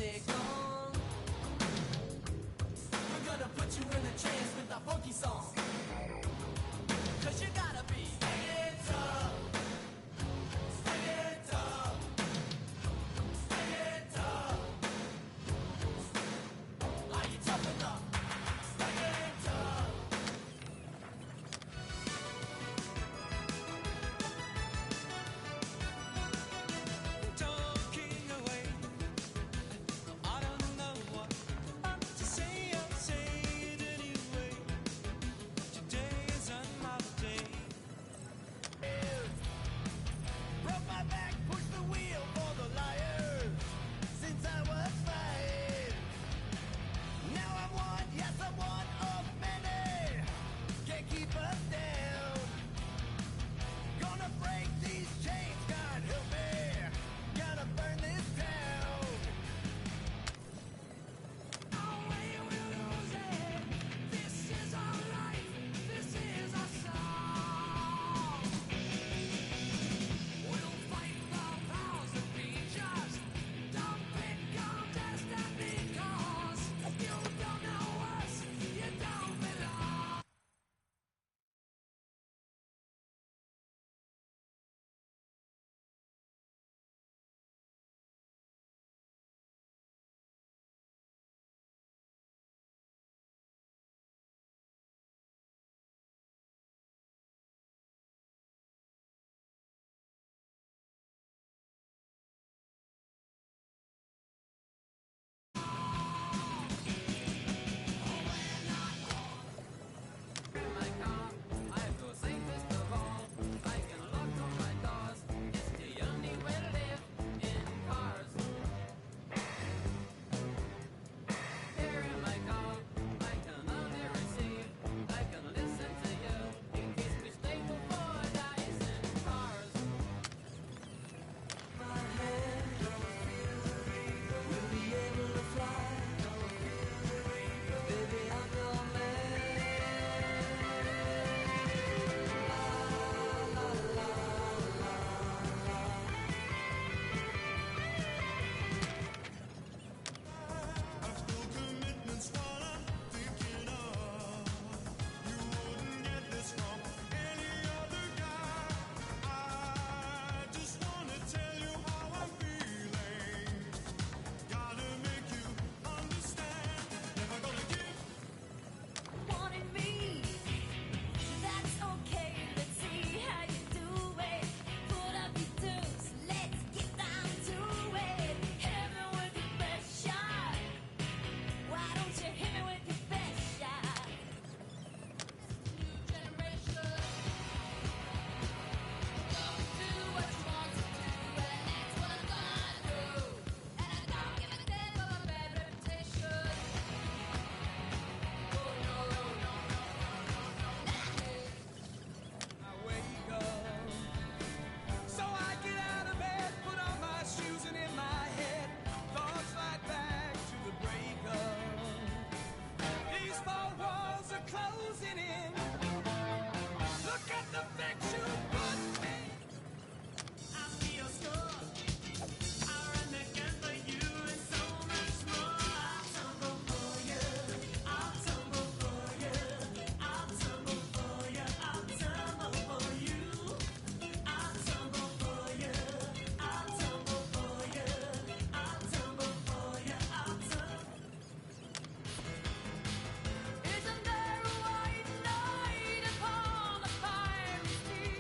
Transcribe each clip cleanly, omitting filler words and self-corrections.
music on. We're gonna put you in a trance with our funky song. 'Cause you gotta be stand up, stand up, stand up. Are you tough enough? Stand up. Talking away, I don't know what to say. I'll say it anyway. Today is another day. Broke my back, pushed the wheel for the liars since I was 5. Now I'm one, yes I'm one of many. Can't keep us down. Gonna break these chains, God help me. Gotta burn this town. Oh, we will lose it. This is our life. This is our song. We'll fight the powers that be just. Don't pick on destiny, 'cause you don't know us. You don't belong. Isn't there a white knight upon a fiery steed?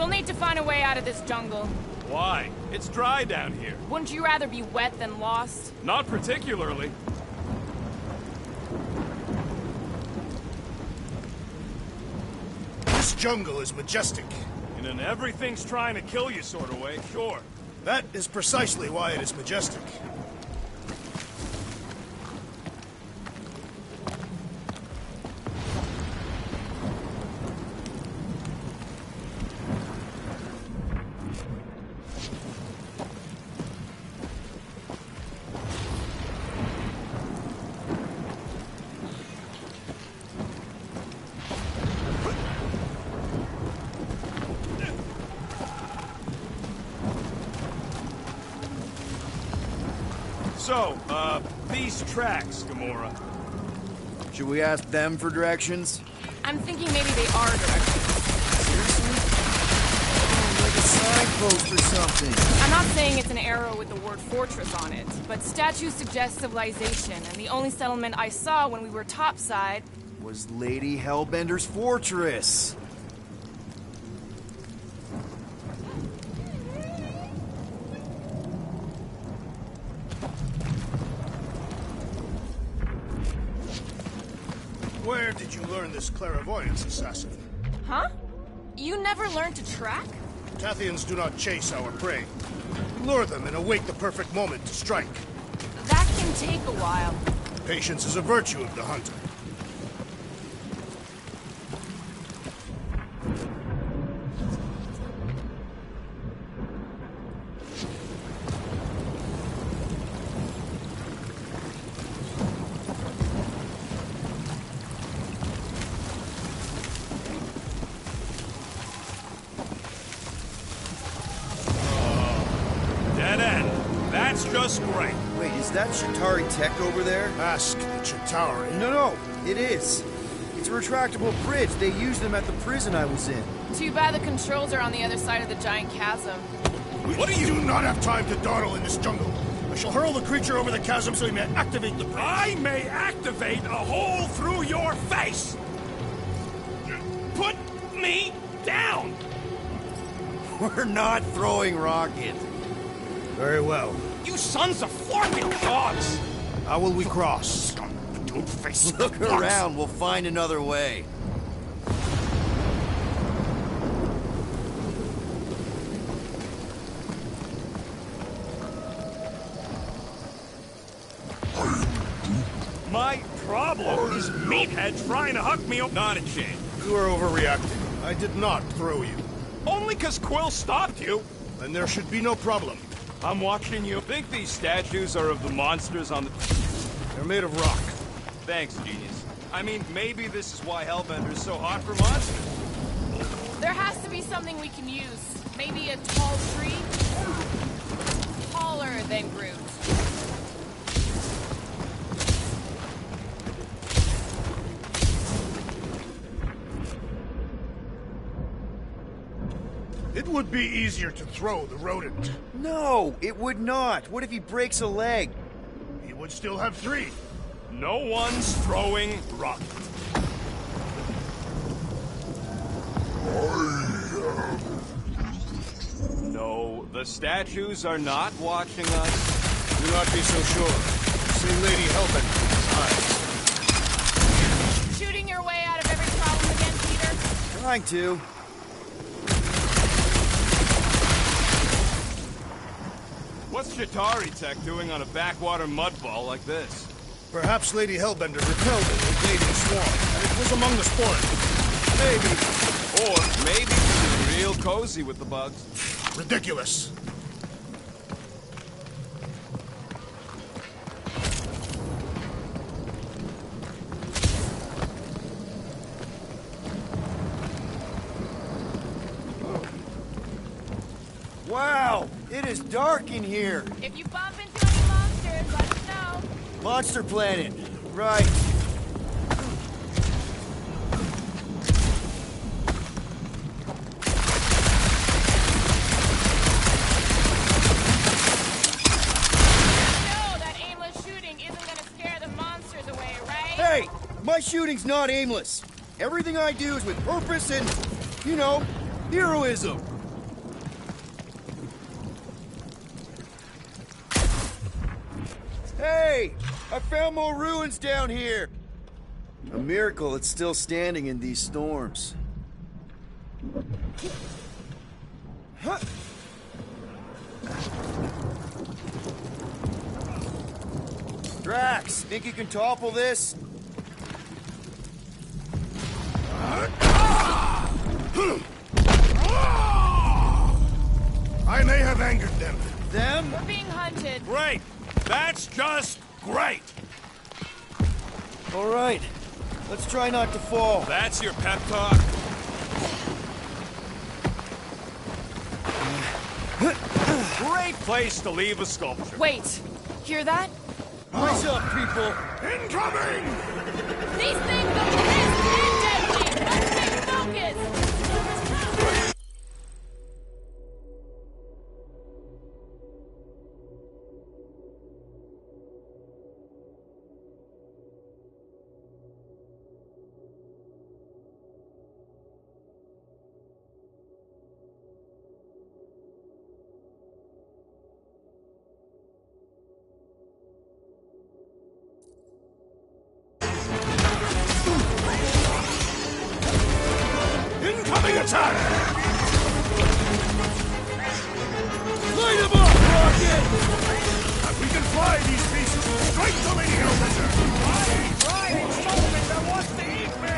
We'll need to find a way out of this jungle. Why? It's dry down here. Wouldn't you rather be wet than lost? Not particularly. This jungle is majestic. In an everything's trying to kill you sort of way, sure. That is precisely why it is majestic. So, these tracks, Gamora. Should we ask them for directions? I'm thinking maybe they are directions. Seriously? Oh, like a signpost or something. I'm not saying it's an arrow with the word fortress on it, but statues suggest civilization, and the only settlement I saw when we were topside... Was Lady Hellbender's fortress. Where did you learn this clairvoyance, assassin? Huh? You never learned to track? Tathians do not chase our prey. We lure them and await the perfect moment to strike. That can take a while. Patience is a virtue of the hunter. That's just great. Wait, is that Chitauri tech over there? Ask the Chitauri. No, it is. It's a retractable bridge. They used them at the prison I was in. Too bad the controls are on the other side of the giant chasm. What do you do not have time to dawdle in this jungle? I shall hurl the creature over the chasm so he may activate the bridge. I may activate a hole through your face! Put me down! We're not throwing rockets. Very well. You sons of four-wheel dogs! How will we cross? Don't face Look around, we'll find another way. My problem is meathead trying to huck me. Not a chance. You are overreacting. I did not throw you. Only 'cause Quill stopped you. Then there should be no problem. I'm watching you. Think these statues are of the monsters on the... They're made of rock. Thanks, genius. I mean, maybe this is why Hellbender's so hot for monsters. There has to be something we can use. Maybe a tall tree? Taller than Groot. It would be easier to throw the rodent. No, it would not. What if he breaks a leg? He would still have three. No one's throwing rock. No, the statues are not watching us. Do not be so sure. See Lady Hellbender's eyes. Shooting your way out of every problem again, Peter? Trying to. What's Chitauri tech doing on a backwater mudball like this? Perhaps Lady Hellbender repelled an invading swarm, and it was among the spoils. Maybe. Or maybe she's real cozy with the bugs. Ridiculous. Wow, it is dark in here. If you bump into any monsters, let us know. Monster Planet. Right. No, that aimless shooting isn't gonna scare the monsters away, right? Hey, my shooting's not aimless. Everything I do is with purpose and, you know, heroism. Hey! I found more ruins down here! A miracle it's still standing in these storms. Huh. Drax, think you can topple this? I may have angered them. Them? We're being hunted. Great! That's just great! All right. Let's try not to fall. That's your pep talk? Great place to leave a sculpture. Wait, hear that? Rise up, people! Incoming! These things are pissed and deadly! Let's stay focused! Incoming attack! Light them up, Rocket! And we can fly these beasts straight to Lady Hellbender! Right, something that wants to eat me!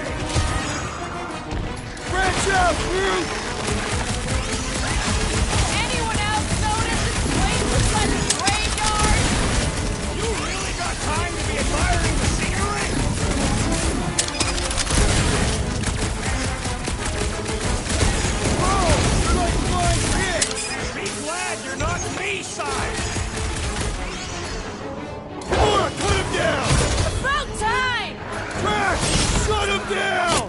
Branch out, Groot! Anyone else notice this place looks like a graveyard? You really got time to be admiring the scenery? You're like flying pigs! Be glad you're not me-sized! Gamora, cut him down! About time! Drax, shut him down!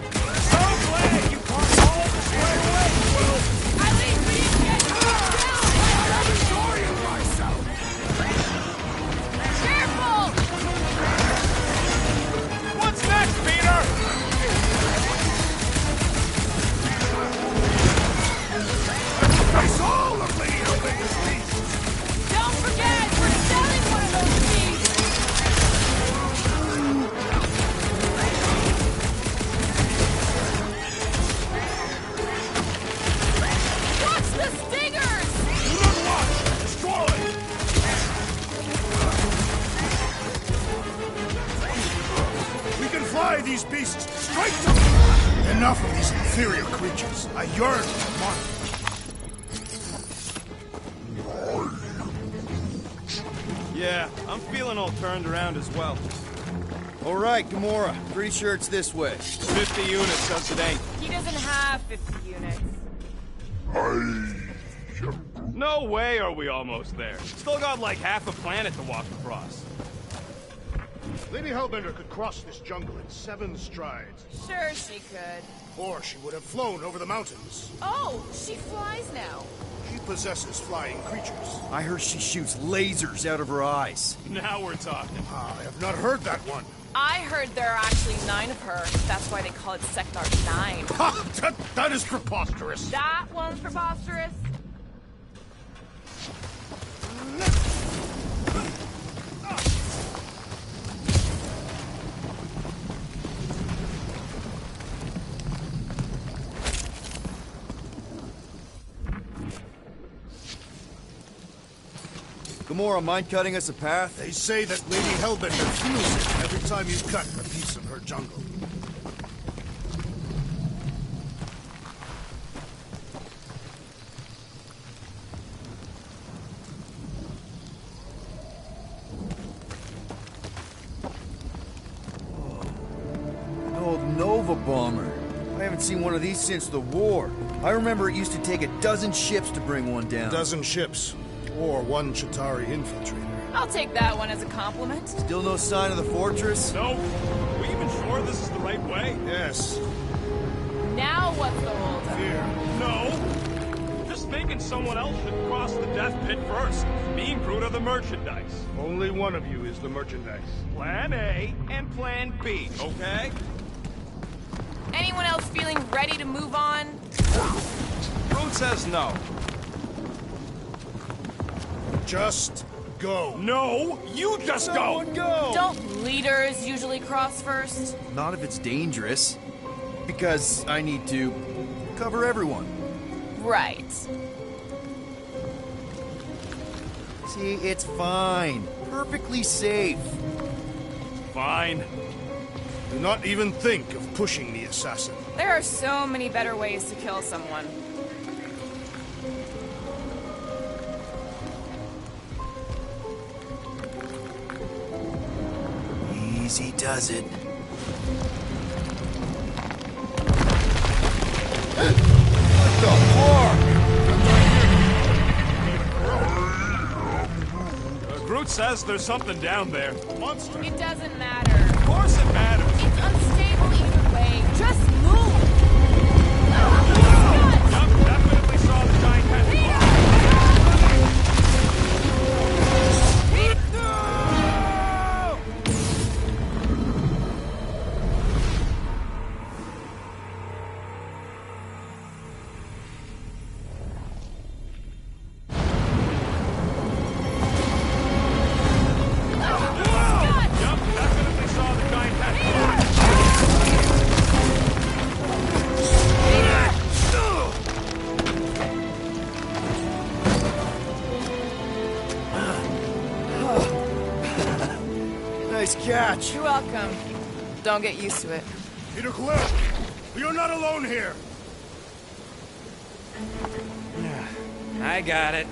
So glad you caught all of the square away, Will! At least we didn't get knocked down by something! Enjoying myself! Careful! What's next, Peter? Face all of Lady Hellbender's beasts! Don't forget, we're selling one of those beasts! Watch the stingers! Do not watch! Destroy! We can fly these beasts straight to... Enough of these inferior creatures. I yearn for Mark. Yeah, I'm feeling all turned around as well. All right, Gamora. Pretty sure it's this way. 50 units says it ain't. He doesn't have 50 units. No way are we almost there. Still got like half a planet to walk across. Lady Hellbender could cross this jungle in 7 strides. Sure she could. Or she would have flown over the mountains. Oh, she flies now. She possesses flying creatures. I heard she shoots lasers out of her eyes. Now we're talking. I have not heard that one. I heard there are actually 9 of her. That's why they call it Sector 9. Ha! That is preposterous. That one's preposterous. Gamora, mind cutting us a path? They say that Lady Hellbender feels it every time you cut a piece of her jungle. An old Nova bomber. I haven't seen one of these since the war. I remember it used to take a dozen ships to bring one down. A dozen ships, or 1 Chitauri infiltrator. I'll take that one as a compliment. Still no sign of the fortress? Nope. Are we even sure this is the right way? Yes, Now what's the holdup? fear. No. Just thinking someone else should cross the death pit first. Being Groot of the merchandise. Only one of you is the merchandise. Plan A and Plan B, okay? Anyone else feeling ready to move on? Groot says no. Just go. No, you just go! Someone go! Don't leaders usually cross first? Not if it's dangerous. Because I need to cover everyone. Right. See, it's fine. Perfectly safe. Fine. Do not even think of pushing the assassin. There are so many better ways to kill someone. Easy does it. What the fuck? Groot says there's something down there. Monster. It doesn't matter. Of course it matters. It's unstable either way. Just move! Yup, definitely saw the giant tentacle. Yup, definitely saw the giant tentacle. Nice catch. You're welcome. Don't get used to it. Peter Quill, you're not alone here. I got it.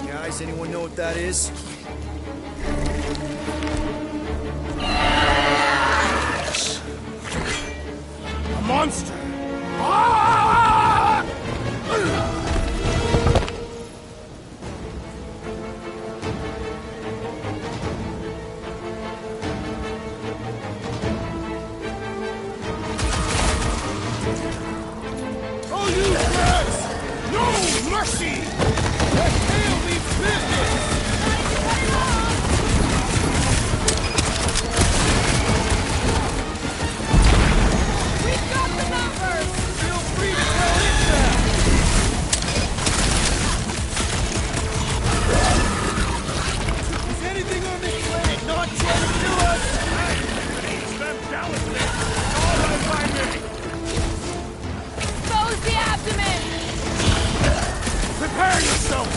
Guys, anyone know what that is? A monster. Ah! Oh, you rats! No mercy! Let tail be business! We've got the numbers! Feel free to tell it that! Is anything on this planet not trying to kill us? Ace them jealously. All right by me. Expose the abdomen! Prepare yourself.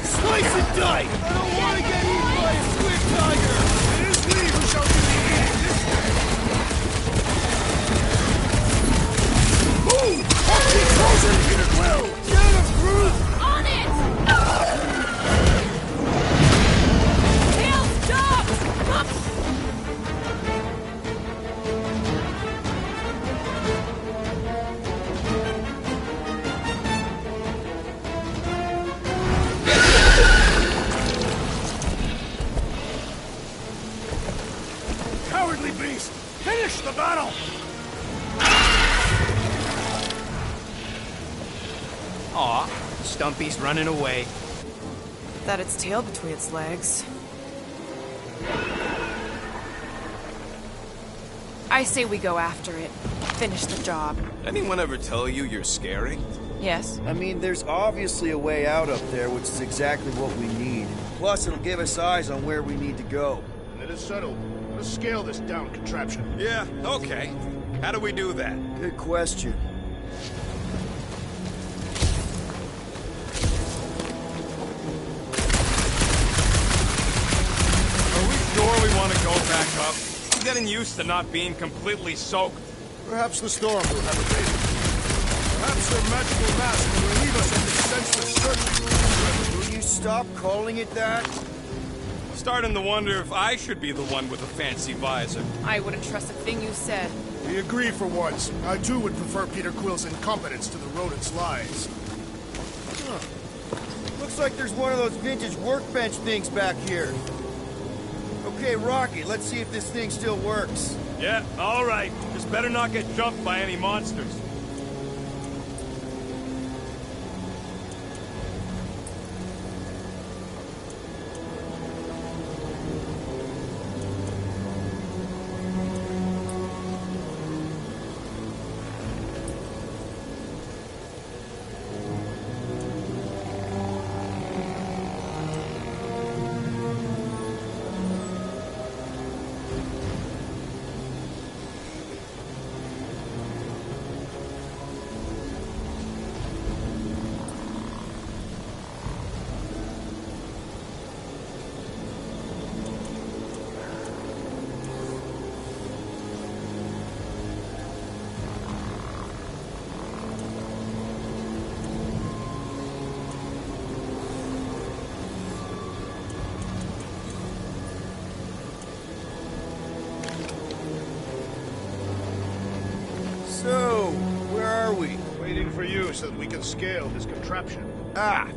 Slice and dice! I don't want to get eaten by a squid tiger! It is we who shall do the eating this day! Move! Get closer, Peter Quill! Get him, Groot! On it! Tail, stop! Cowardly beast! Finish the battle! Aw, Stumpy's running away. That its tail between its legs. I say we go after it. Finish the job. Anyone ever tell you you're scary? Yes? I mean, there's obviously a way out up there, which is exactly what we need. Plus, it'll give us eyes on where we need to go. It is settled. Let's scale this down contraption. Yeah, okay. How do we do that? Good question. Are we sure we want to go back up? I'm getting used to not being completely soaked. Perhaps the storm will have abated. Perhaps their magical mask will relieve us of this senseless searching. Will you stop calling it that? Starting to wonder if I should be the one with a fancy visor. I wouldn't trust a thing you said. We agree for once. I too would prefer Peter Quill's incompetence to the rodent's lies. Looks like there's one of those vintage workbench things back here. Okay, Rocky, let's see if this thing still works. Yeah, all right. Just better not get jumped by any monsters. we? Waiting for you so that we can scale this contraption. Ah,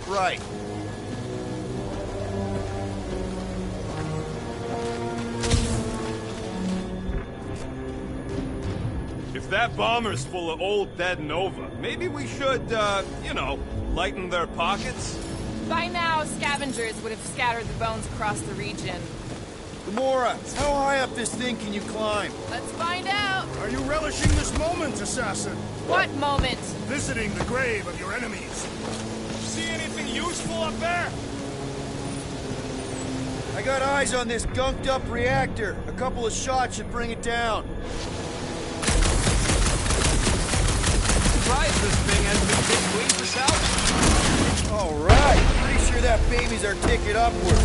right. If that bomber's full of old dead Nova, maybe we should, you know, lighten their pockets? By now, scavengers would have scattered the bones across the region. Gamora, how high up this thing can you climb? Let's find out! Are you relishing this moment, assassin? What moment? Visiting the grave of your enemies. See anything useful up there? I got eyes on this gunked up reactor. A couple of shots should bring it down. Surprised this thing hasn't been this clean for salvage. All right. Pretty sure that baby's our ticket upward.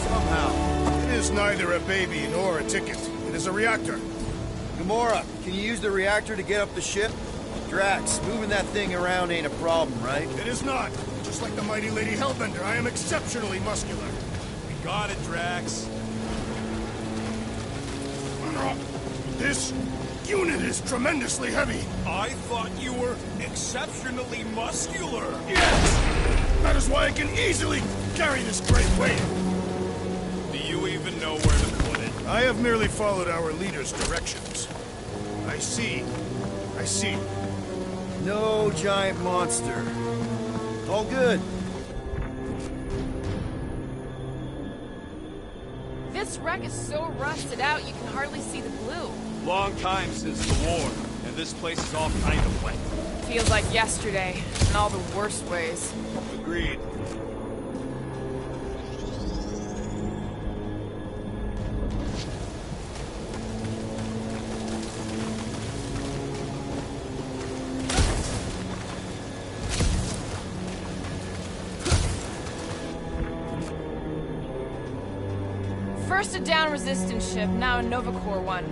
Somehow. It is neither a baby nor a ticket. It is a reactor. Gamora, can you use the reactor to get up the ship? Drax, moving that thing around ain't a problem, right? It is not. Just like the mighty Lady Hellbender, I am exceptionally muscular. We got it, Drax. This unit is tremendously heavy. I thought you were exceptionally muscular. Yes! That is why I can easily carry this great weight. Do you even know where to put it? I have merely followed our leader's directions. I see. No giant monster. All good. This wreck is so rusted out you can hardly see the blue. Long time since the war, and this place is all kind of wet. Feels like yesterday, in all the worst ways. Agreed. First a down resistance ship, now a Nova Corps one.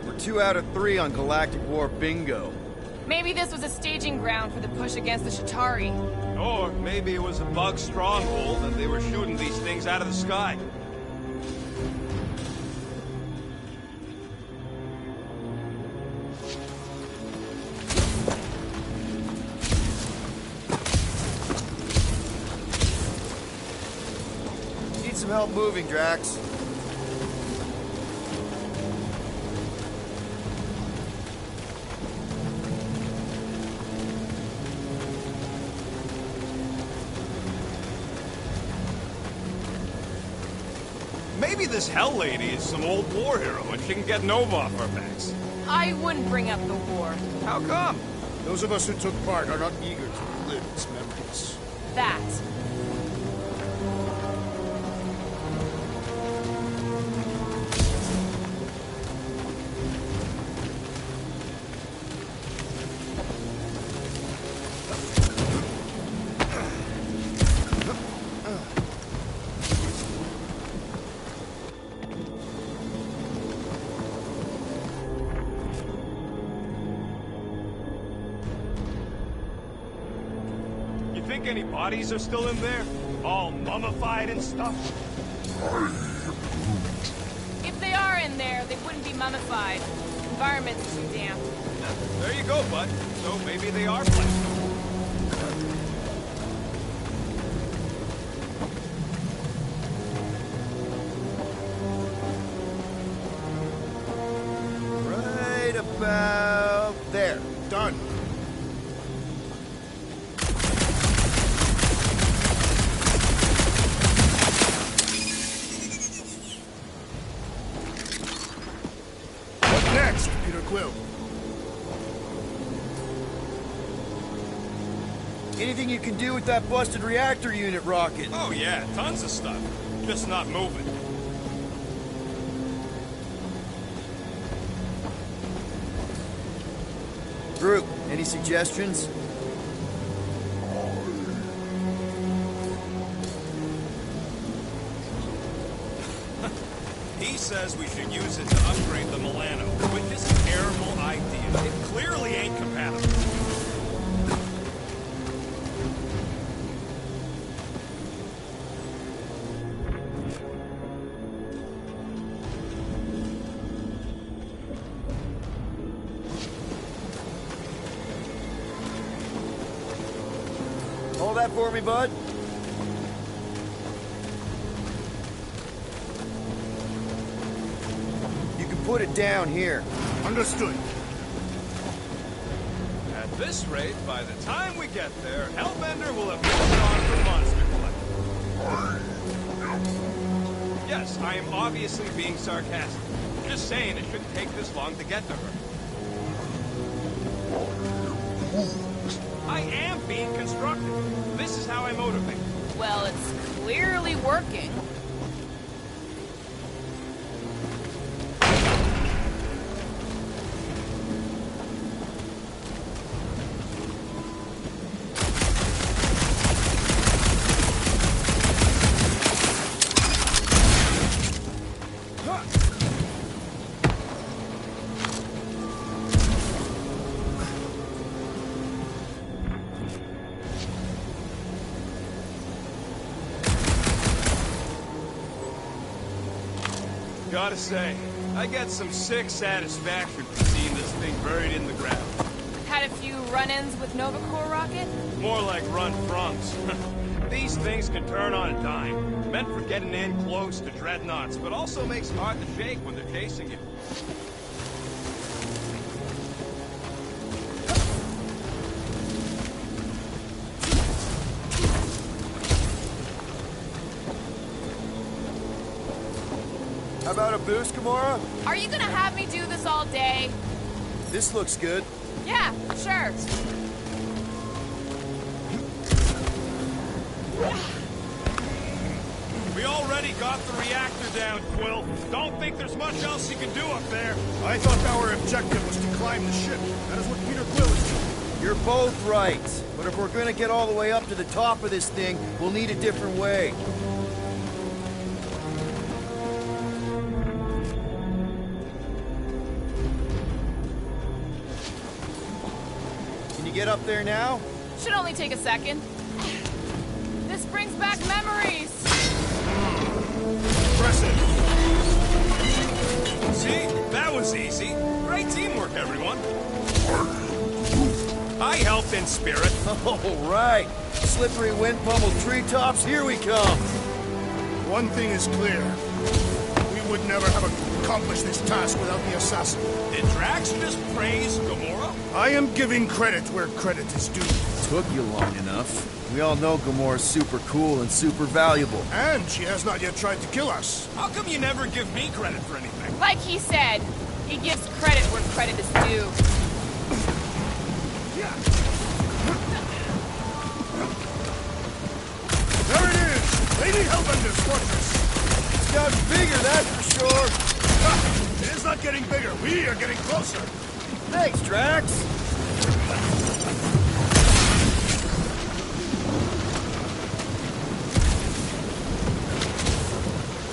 We're 2 out of 3 on Galactic War bingo. Maybe this was a staging ground for the push against the Shatari. Or maybe it was a bug stronghold and they were shooting these things out of the sky. Need some help moving, Drax. Maybe this Hell Lady is some old war hero and she can get Nova off our backs. I wouldn't bring up the war. How come? Those of us who took part are not eager to relive its memories. That. Think any bodies are still in there? All mummified and stuff? If they are in there, they wouldn't be mummified. Environment's too damp. There you go, bud. So maybe they are plastic. Right about there. Done. Next, Peter Quill. Anything you can do with that busted reactor unit rocket? Oh yeah, tons of stuff. Just not moving. Groot, any suggestions? He says we should use it to upgrade the Milano, which is a terrible idea. It clearly ain't compatible. Hold that for me, bud. You can put it down here. Understood. At this rate, by the time we get there, Hellbender will have moved on for Monster Collector. Yes, I am obviously being sarcastic. Just saying it shouldn't take this long to get to her. I am being constructive. This is how I motivate. Well, it's clearly working. Gotta say, I get some sick satisfaction from seeing this thing buried in the ground. Had a few run-ins with Nova Corps rocket? More like run-froms. These things can turn on a dime. Meant for getting in close to dreadnoughts, but also makes it hard to shake when they're chasing you. How about a boost, Gamora? Are you gonna have me do this all day? This looks good. Yeah, sure. We already got the reactor down, Quill. Don't think there's much else you can do up there. I thought our objective was to climb the ship. That is what Peter Quill is doing. You're both right. But if we're gonna get all the way up to the top of this thing, we'll need a different way. Can you get up there now? Should only take a second. This brings back memories. Impressive. See? That was easy. Great teamwork, everyone. I helped in spirit. All right. Slippery wind pummeled treetops, here we come. One thing is clear. We would never have accomplished this task without the assassin. Did Drax just praise Gamora? I am giving credit where credit is due. Took you long enough. We all know Gamora's super cool and super valuable. And she has not yet tried to kill us. How come you never give me credit for anything? Like he said, he gives credit where credit is due. There it is! Lady Hellbender's fortress! It's gotten bigger, that's for sure. Ha! It is not getting bigger. We are getting closer. Thanks, Drax.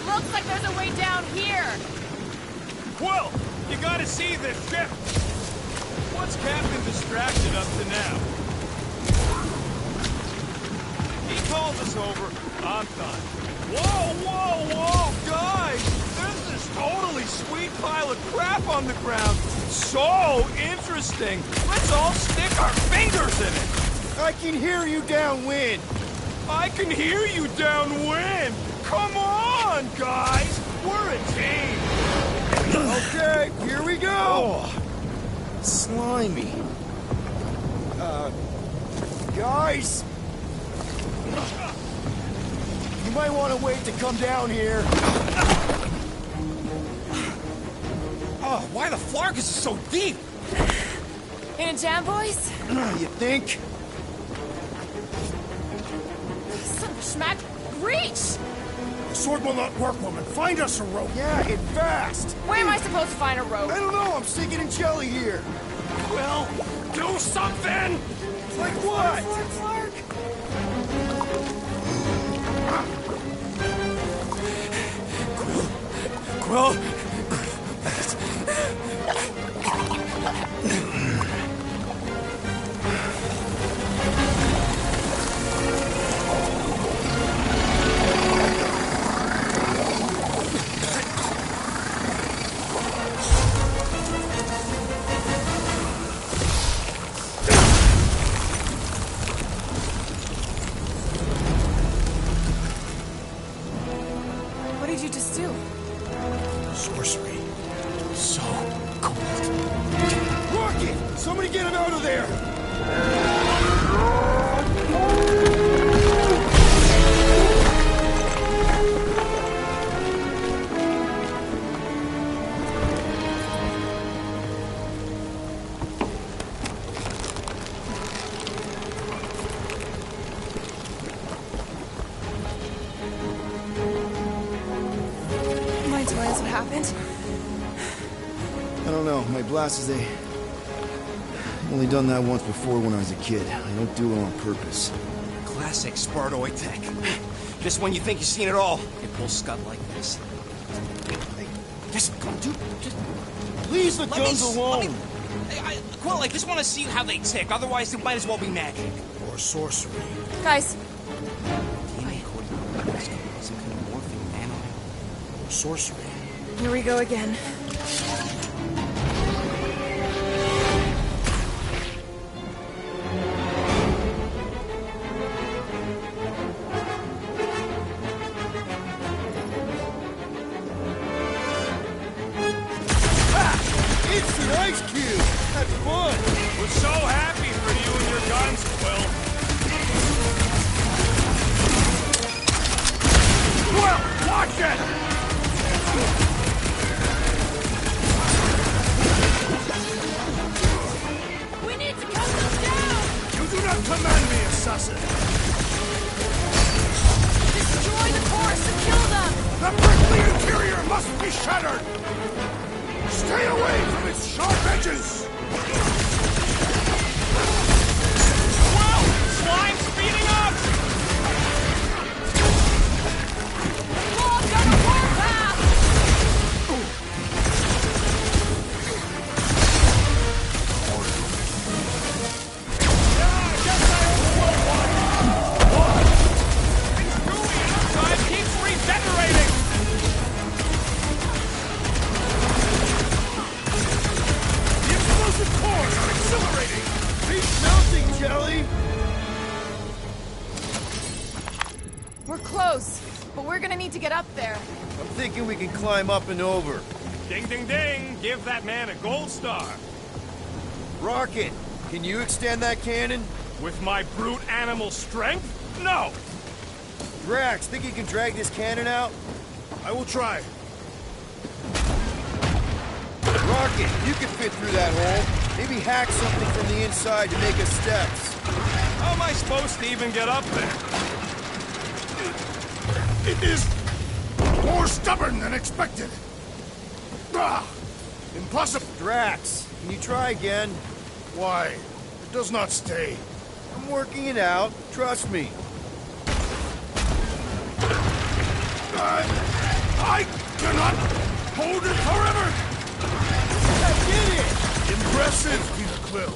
Looks like there's a way down here. Quill, you gotta see this ship. What's Captain distracted up to now? He called us over. I'm done. Whoa, guys! There's this totally sweet pile of crap on the ground. So interesting. Let's all stick our fingers in it. I can hear you downwind. I can hear you downwind. Come on, guys. We're a team. Okay, here we go. Slimy. Guys. You might want to wait to come down here. Oh, why the Flark is so deep? In a jam, boys? You think? Son of a schmack, reach! The sword will not work, woman. Find us a rope. Yeah, and fast. Where am I supposed to find a rope? I don't know, I'm sinking in jelly here. Well, do something! Like what? Quill, Somebody get him out of there! Mind telling us what happened? I don't know. My blast is I've only done that once before when I was a kid. I don't do it on purpose. Classic Spartoid tech. Just when you think you've seen it all, it pulls scud like this. Hey, just come, dude. Just Please, the guns alone! Quill, I just want to see how they tick. Otherwise, it might as well be magic. Or sorcery. Guys, DNA coding some kind of morphing nano. Or sorcery. here we go again. Instant ice cube! That's fun! We're so happy for you and your guns, Quill. Quill, watch it! We need to cut them down! You do not command me, assassin! Destroy the course and kill them! The prickly interior must be shattered! Stay away from its sharp edges! Quill, slime speeding up! Walk on a warpath! Yeah, I guess I overrode one. What? It's gooey outside keeps regenerating! The explosive cores are exhilarating! Keep melting, Jelly! We're close, but we're gonna need to get up there. I'm thinking we can climb up and over. Ding, ding, ding! Give that man a gold star. Rocket, can you extend that cannon? With my brute animal strength? No! Drax, think you can drag this cannon out? I will try. Rocket, you can fit through that hole. Maybe hack something from the inside to make us steps. How am I supposed to even get up there? It is more stubborn than expected. Ah, impossible. Drax, can you try again? Why? It does not stay. I'm working it out. Trust me. I cannot hold it forever. I did it! Impressive, Peter Quill.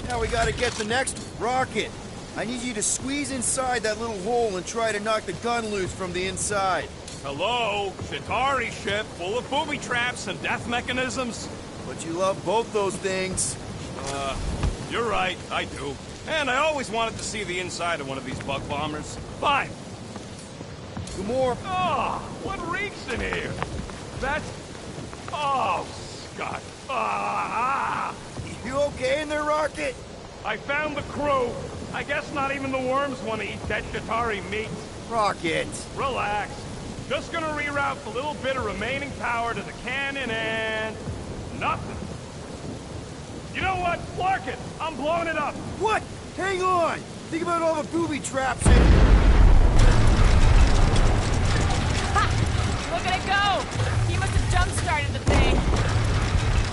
Now we gotta get the next rocket. I need you to squeeze inside that little hole and try to knock the gun loose from the inside. Hello? Chitauri ship full of booby traps and death mechanisms? But you love both those things. You're right, I do. And I always wanted to see the inside of one of these bug bombers. Fine. Two more. Oh, what reeks in here? That's... Oh, Scott. Ah! You okay in there, Rocket? I found the crew. I guess not even the worms want to eat that Chitauri meat. Rocket. Relax. Just gonna reroute the little bit of remaining power to the cannon and... nothing. You know what? Clark it! I'm blowing it up! What? Hang on! Think about all the booby traps and... Ha! Look at it go! He must have jump-started the thing.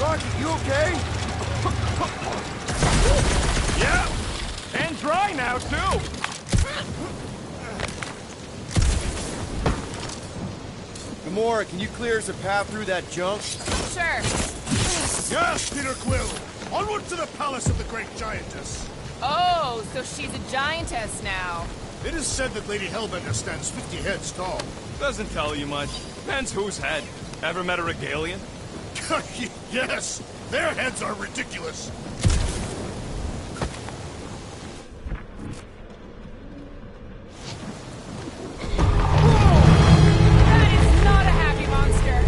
Rocket, you okay? Yeah! And dry now, too! Gamora, can you clear us a path through that junk? Sure. Yes, Peter Quill. Onward to the palace of the great giantess. Oh, so she's a giantess now. It is said that Lady Hellbender stands 50 heads tall. Doesn't tell you much. Depends whose head. Ever met a regalian? Yes, their heads are ridiculous. That is not a happy monster.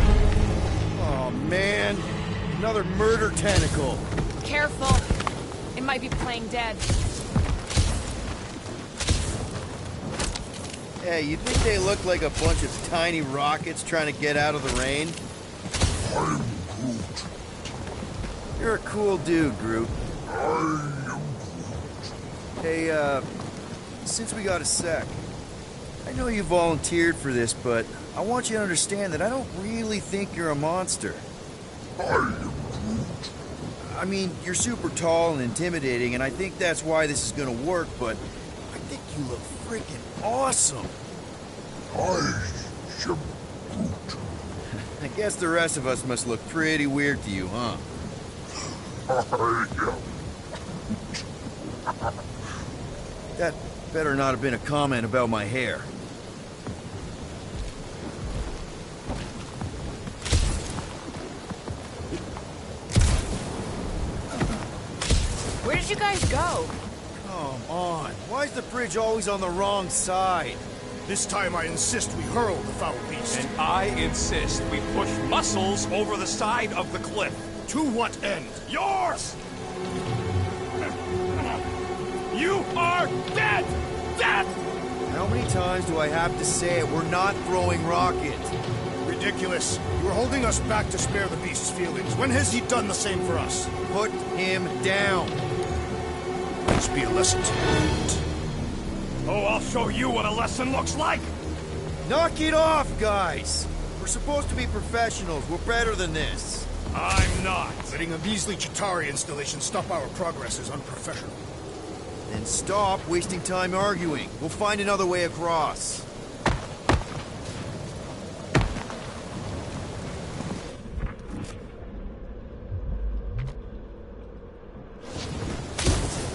Oh, man. Another murder tentacle. Careful. It might be playing dead. Hey, you think they look like a bunch of tiny rockets trying to get out of the rain? I'm Groot. You're a cool dude, Groot. I am Hey, since we got a sec, I know you volunteered for this, but I want you to understand that I don't really think you're a monster. Groot. I am Groot. I mean, you're super tall and intimidating, and I think that's why this is gonna work, but I think you look freaking awesome. I am Groot. I guess the rest of us must look pretty weird to you, huh? I am. That better not have been a comment about my hair. Where did you guys go? Come on. Why is the bridge always on the wrong side? This time I insist we hurl the foul beast. And I insist we push Muscles over the side of the cliff. To what end? Yours! You are dead! Dead! How many times do I have to say it? We're not throwing rocket. Ridiculous. You were holding us back to spare the beast's feelings. When has he done the same for us? Put him down. Please be a lesson to you. Oh, I'll show you what a lesson looks like! Knock it off, guys. We're supposed to be professionals. We're better than this. I'm not. Letting a measly Chitauri installation stop our progress is unprofessional. Then stop wasting time arguing. We'll find another way across.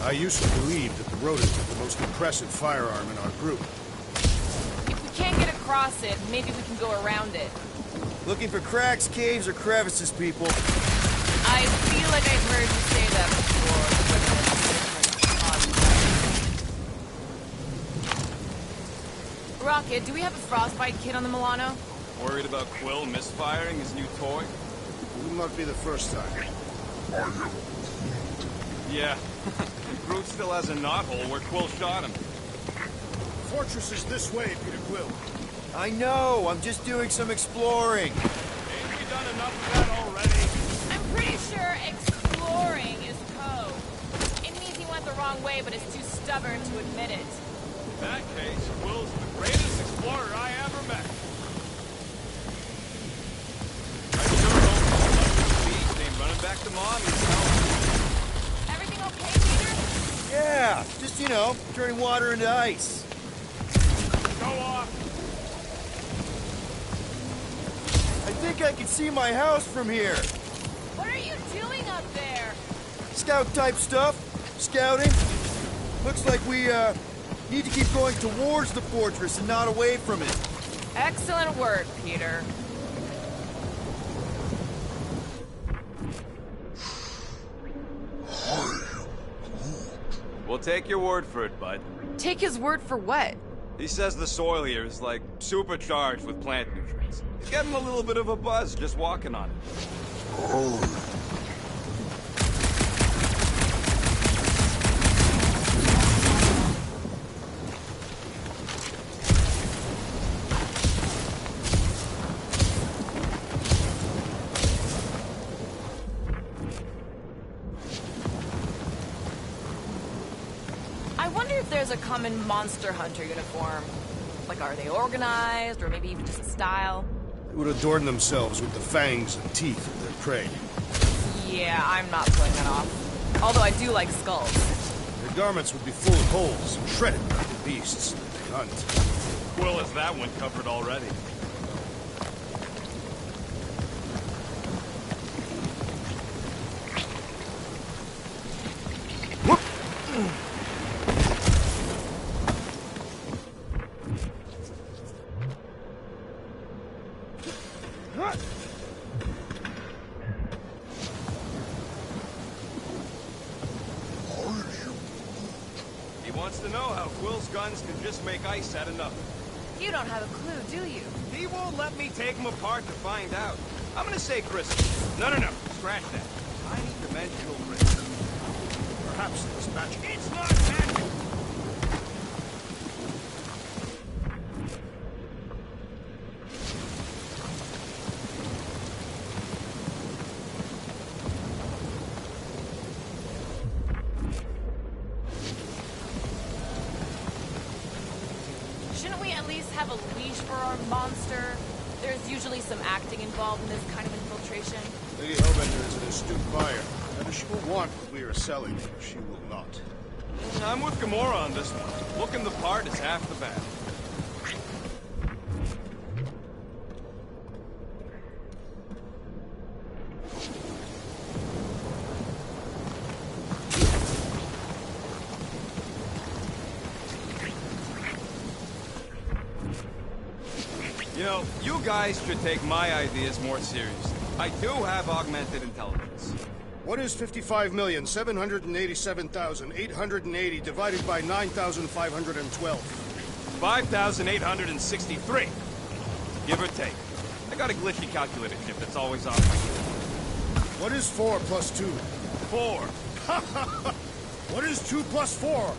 I used to believe that the rodent was the most impressive firearm in our group. If we can't get across it, maybe we can go around it. Looking for cracks, caves, or crevices, people. I feel like I've heard you say that before. Rocket, do we have a frostbite kit on the Milano? Worried about Quill misfiring his new toy? It will not be the first time. I am. Yeah. Groot still has a knothole where Quill shot him. Fortress is this way, Peter Quill. I know. I'm just doing some exploring. Ain't we done enough of that already? I'm pretty sure exploring is code. It means he went the wrong way, but is too stubborn to admit it. In that case, Quill's the greatest explorer I ever met. I sure hope the beast ain't running back to Mommy's house. Everything okay, Peter? Yeah, just, you know, turning water into ice. Go off. I think I can see my house from here. What are you doing up there? Scout-type stuff. Scouting. Looks like we, need to keep going towards the fortress and not away from it. Excellent work, Peter. We'll take your word for it, bud. Take his word for what? He says the soil here is like supercharged with plant nutrients. He's getting a little bit of a buzz just walking on it. I wonder if there's a common monster hunter uniform. Like, are they organized, or maybe even just a style? They would adorn themselves with the fangs and teeth of their prey. Yeah, I'm not pulling that off. Although I do like skulls. Their garments would be full of holes and shredded by the beasts that they hunt. Quill has that one covered already. He wants to know how Quill's guns can just make ice out of nothing. You don't have a clue, do you? He won't let me take him apart to find out. I'm gonna say crystal. No, scratch that. Tiny dimensional crystal. Perhaps it's magic. It's not magic! Shouldn't we at least have a leash for our monster? There's usually some acting involved in this kind of infiltration. Lady Hellbender is an astute buyer. Whether she will want what we are selling, she will not. I'm with Gamora on this one. Looking the part is half the battle. You know, you guys should take my ideas more seriously. I do have augmented intelligence. What is 55,787,880 divided by 9,512? 5,863. Give or take. I got a glitchy calculator chip that's always on. What is 4 plus 2? 4. What is 2 plus 4?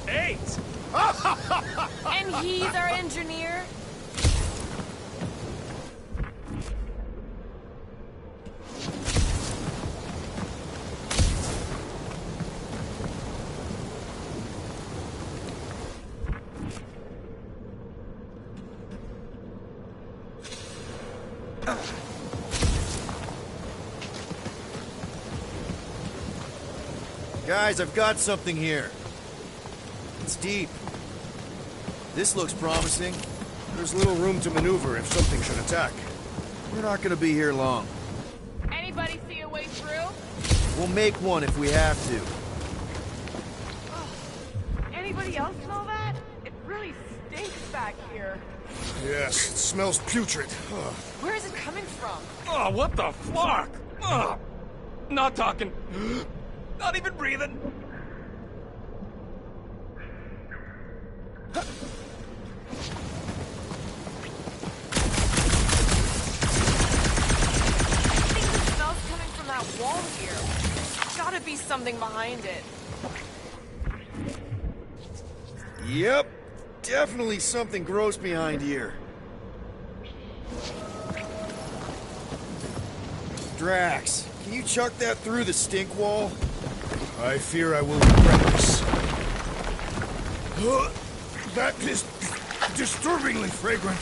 8. And he's our engineer? Guys, I've got something here. It's deep. This looks promising. There's little room to maneuver if something should attack. We're not gonna be here long. Anybody see a way through? We'll make one if we have to. Anybody else smell that? It really stinks back here. Yes, it smells putrid. Ugh. Where is it coming from? Oh, what the fuck? Oh, not talking. Not even breathing. I think the smell's coming from that wall here. There's gotta be something behind it. Yep. Definitely something gross behind here. Drax, can you chuck that through the stink wall? I fear I will regret this. That is disturbingly fragrant.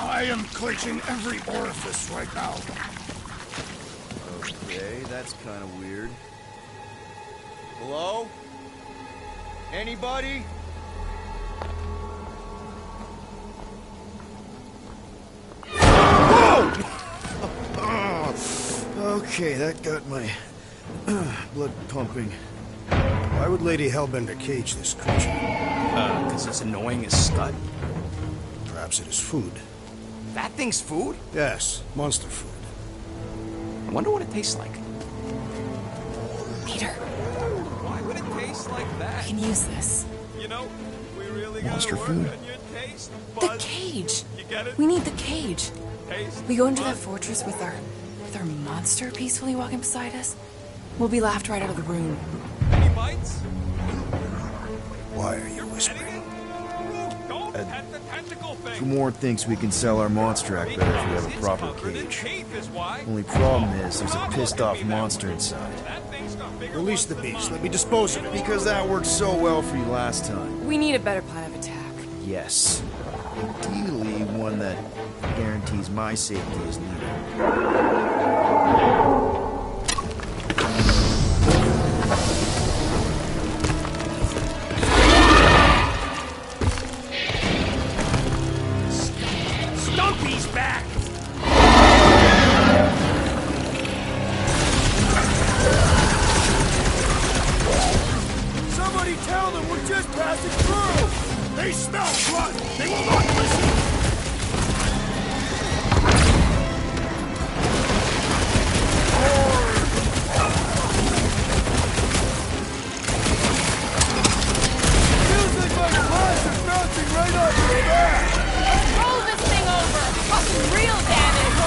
I am clenching every orifice right now. Okay, that's kind of weird. Hello? Anybody? Okay, that got my blood pumping. Why would Lady Hellbender cage this creature? Because it's annoying as scud. Perhaps it is food. That thing's food? Yes, monster food. I wonder what it tastes like. Peter, Why would it taste like that? we can use this. You know, we really Monster gotta work food. on your taste The buds. cage. You get it? We need the cage. Taste We go into that buds. fortress with our monster peacefully walking beside us. We'll be laughed right out of the room. Any bites? Why are you whispering? Anything? Don't pet the tentacle thing. Gamora thinks we can sell our monster act better if we have a It's proper covered in cage. teeth is why. Only problem is there's a Stop pissed looking off at me that monster way. inside. That thing's got bigger Release ones the than beast. mine. Let me dispose of it. Because that worked so well for you last time. We need a better plan of attack. Yes. Ideally, one that guarantees my safety is needed. Stumpy's back! Somebody tell them we're just passing through! They smell blood! They will not listen! Feels like my glass is bouncing right off your back! Roll this thing over! Cause some real damage!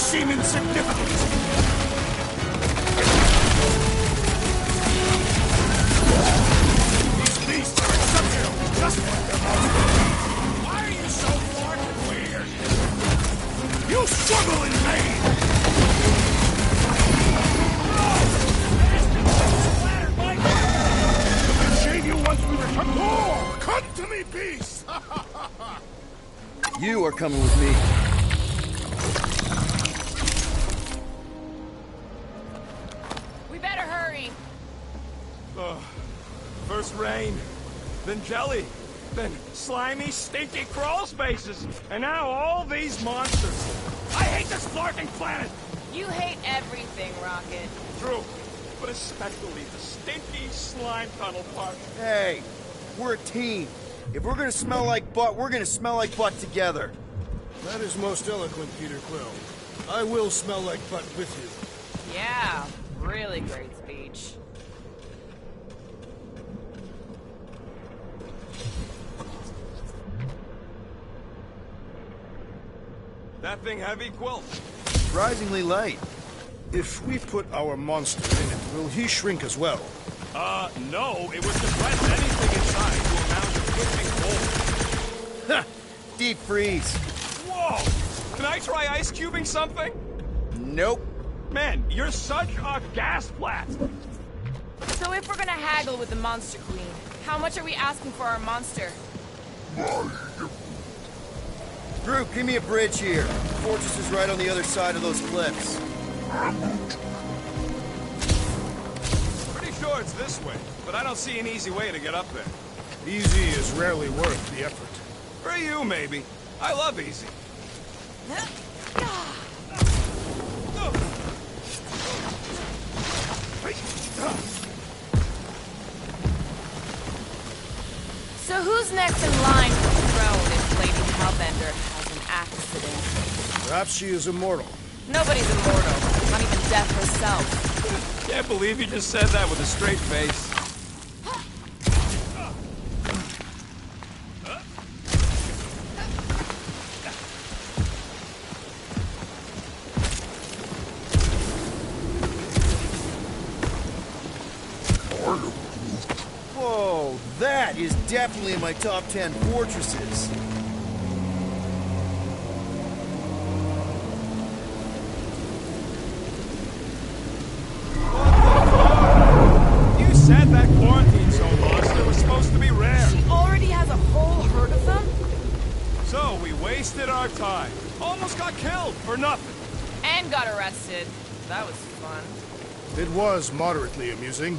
seem insignificant. These beasts are exceptional, just like their monsters. Why are you so fucking weird? You struggle in vain! We'll shave you once we return. Oh, come to me, beast! You are coming with me. We better hurry. First rain, then jelly, then slimy, stinky crawl spaces, and now all these monsters. I hate this flarking planet! You hate everything, Rocket. True, but especially the stinky slime tunnel part. Hey, we're a team. If we're gonna smell like butt, we're gonna smell like butt together. That is most eloquent, Peter Quill. I will smell like butt with you. Yeah, really great speech. That thing heavy, Quill? Surprisingly light. If we put our monster in it, will he shrink as well? No. It was to press anything inside to amount to pushing cold. Ha! Deep freeze. Whoa! Can I try ice cubing something? Nope. Man, you're such a gas blast! So if we're gonna haggle with the Monster Queen, how much are we asking for our monster? Group, give me a bridge here. The fortress is right on the other side of those cliffs. Pretty sure it's this way, but I don't see an easy way to get up there. Easy is rarely worth the effort. For you, maybe. I love easy. So who's next in line for the throne if Lady Hellbender has an accident? Perhaps she is immortal. Nobody's immortal, not even death herself. Can't believe you just said that with a straight face. Whoa, that is definitely in my top 10 fortresses. You said that quarantine zone monster was supposed to be rare. She already has a whole herd of them? So we wasted our time. Almost got killed for nothing. And got arrested. That was fun. It was moderately amusing.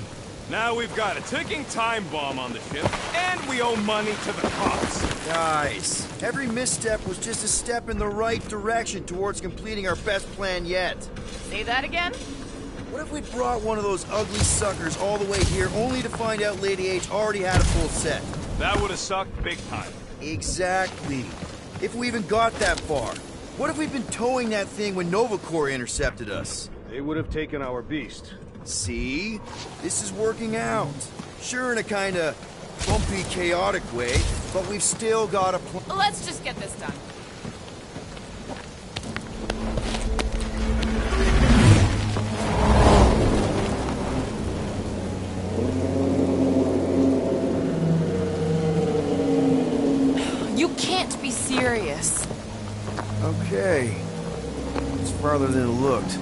Now we've got a ticking time bomb on the ship, and we owe money to the cops. Guys, every misstep was just a step in the right direction towards completing our best plan yet. Say that again? What if we brought one of those ugly suckers all the way here only to find out Lady H already had a full set? That would have sucked big time. Exactly. If we even got that far. What if we'd been towing that thing when Nova Corps intercepted us? They would have taken our beast. See? This is working out. Sure, in a kinda bumpy, chaotic way, but we've still got a plan. Let's just get this done. You can't be serious. Okay. It's farther than it looked.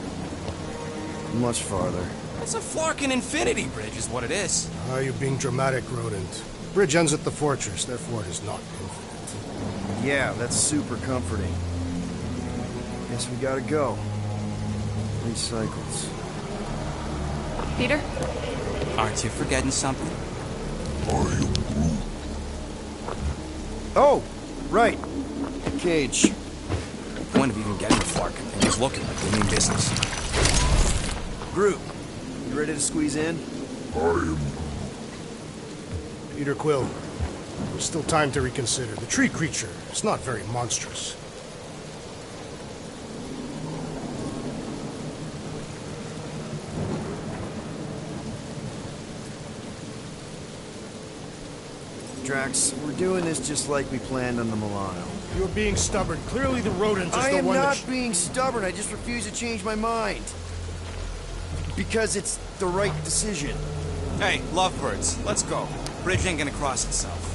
Much farther. It's a flarkin' infinity bridge is what it is. Are you being dramatic, Rodent? Bridge ends at the fortress, therefore it is not infinite. Yeah, that's super comforting. Guess we gotta go. 3 cycles. Peter? Aren't you forgetting something? Oh, right. Cage. Point of even getting the flarkin' thing is looking like we mean business. Group, you ready to squeeze in? Peter Quill, there's still time to reconsider. The tree creature is not very monstrous. Drax. We're doing this just like we planned on the Milano. You're being stubborn. Clearly the rodent is I the am one not being stubborn. I just refuse to change my mind. Because it's the right decision. Hey, lovebirds, let's go. Bridge ain't gonna cross itself.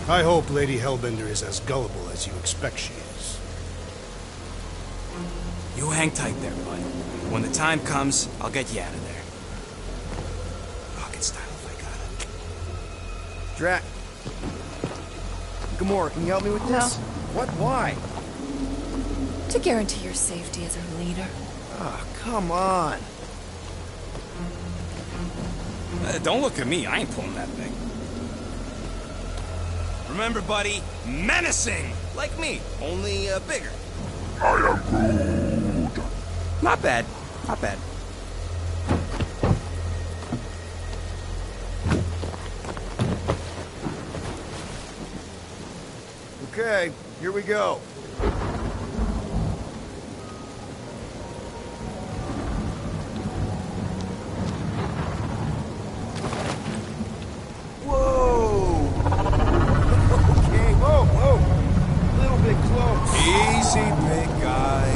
I hope Lady Hellbender is as gullible as you expect she is. You hang tight there, bud. When the time comes, I'll get you out of there. Rocket style if I got it. Drac. Gamora, can you help me with this? No. What? Why? To guarantee your safety as our leader. Ah, come on. Don't look at me, I ain't pulling that thing. Remember, buddy, menacing! Like me, only bigger. I am Groot. Not bad, not bad. Okay, here we go. Whoa! Okay, whoa! A little bit close. Easy, big guy.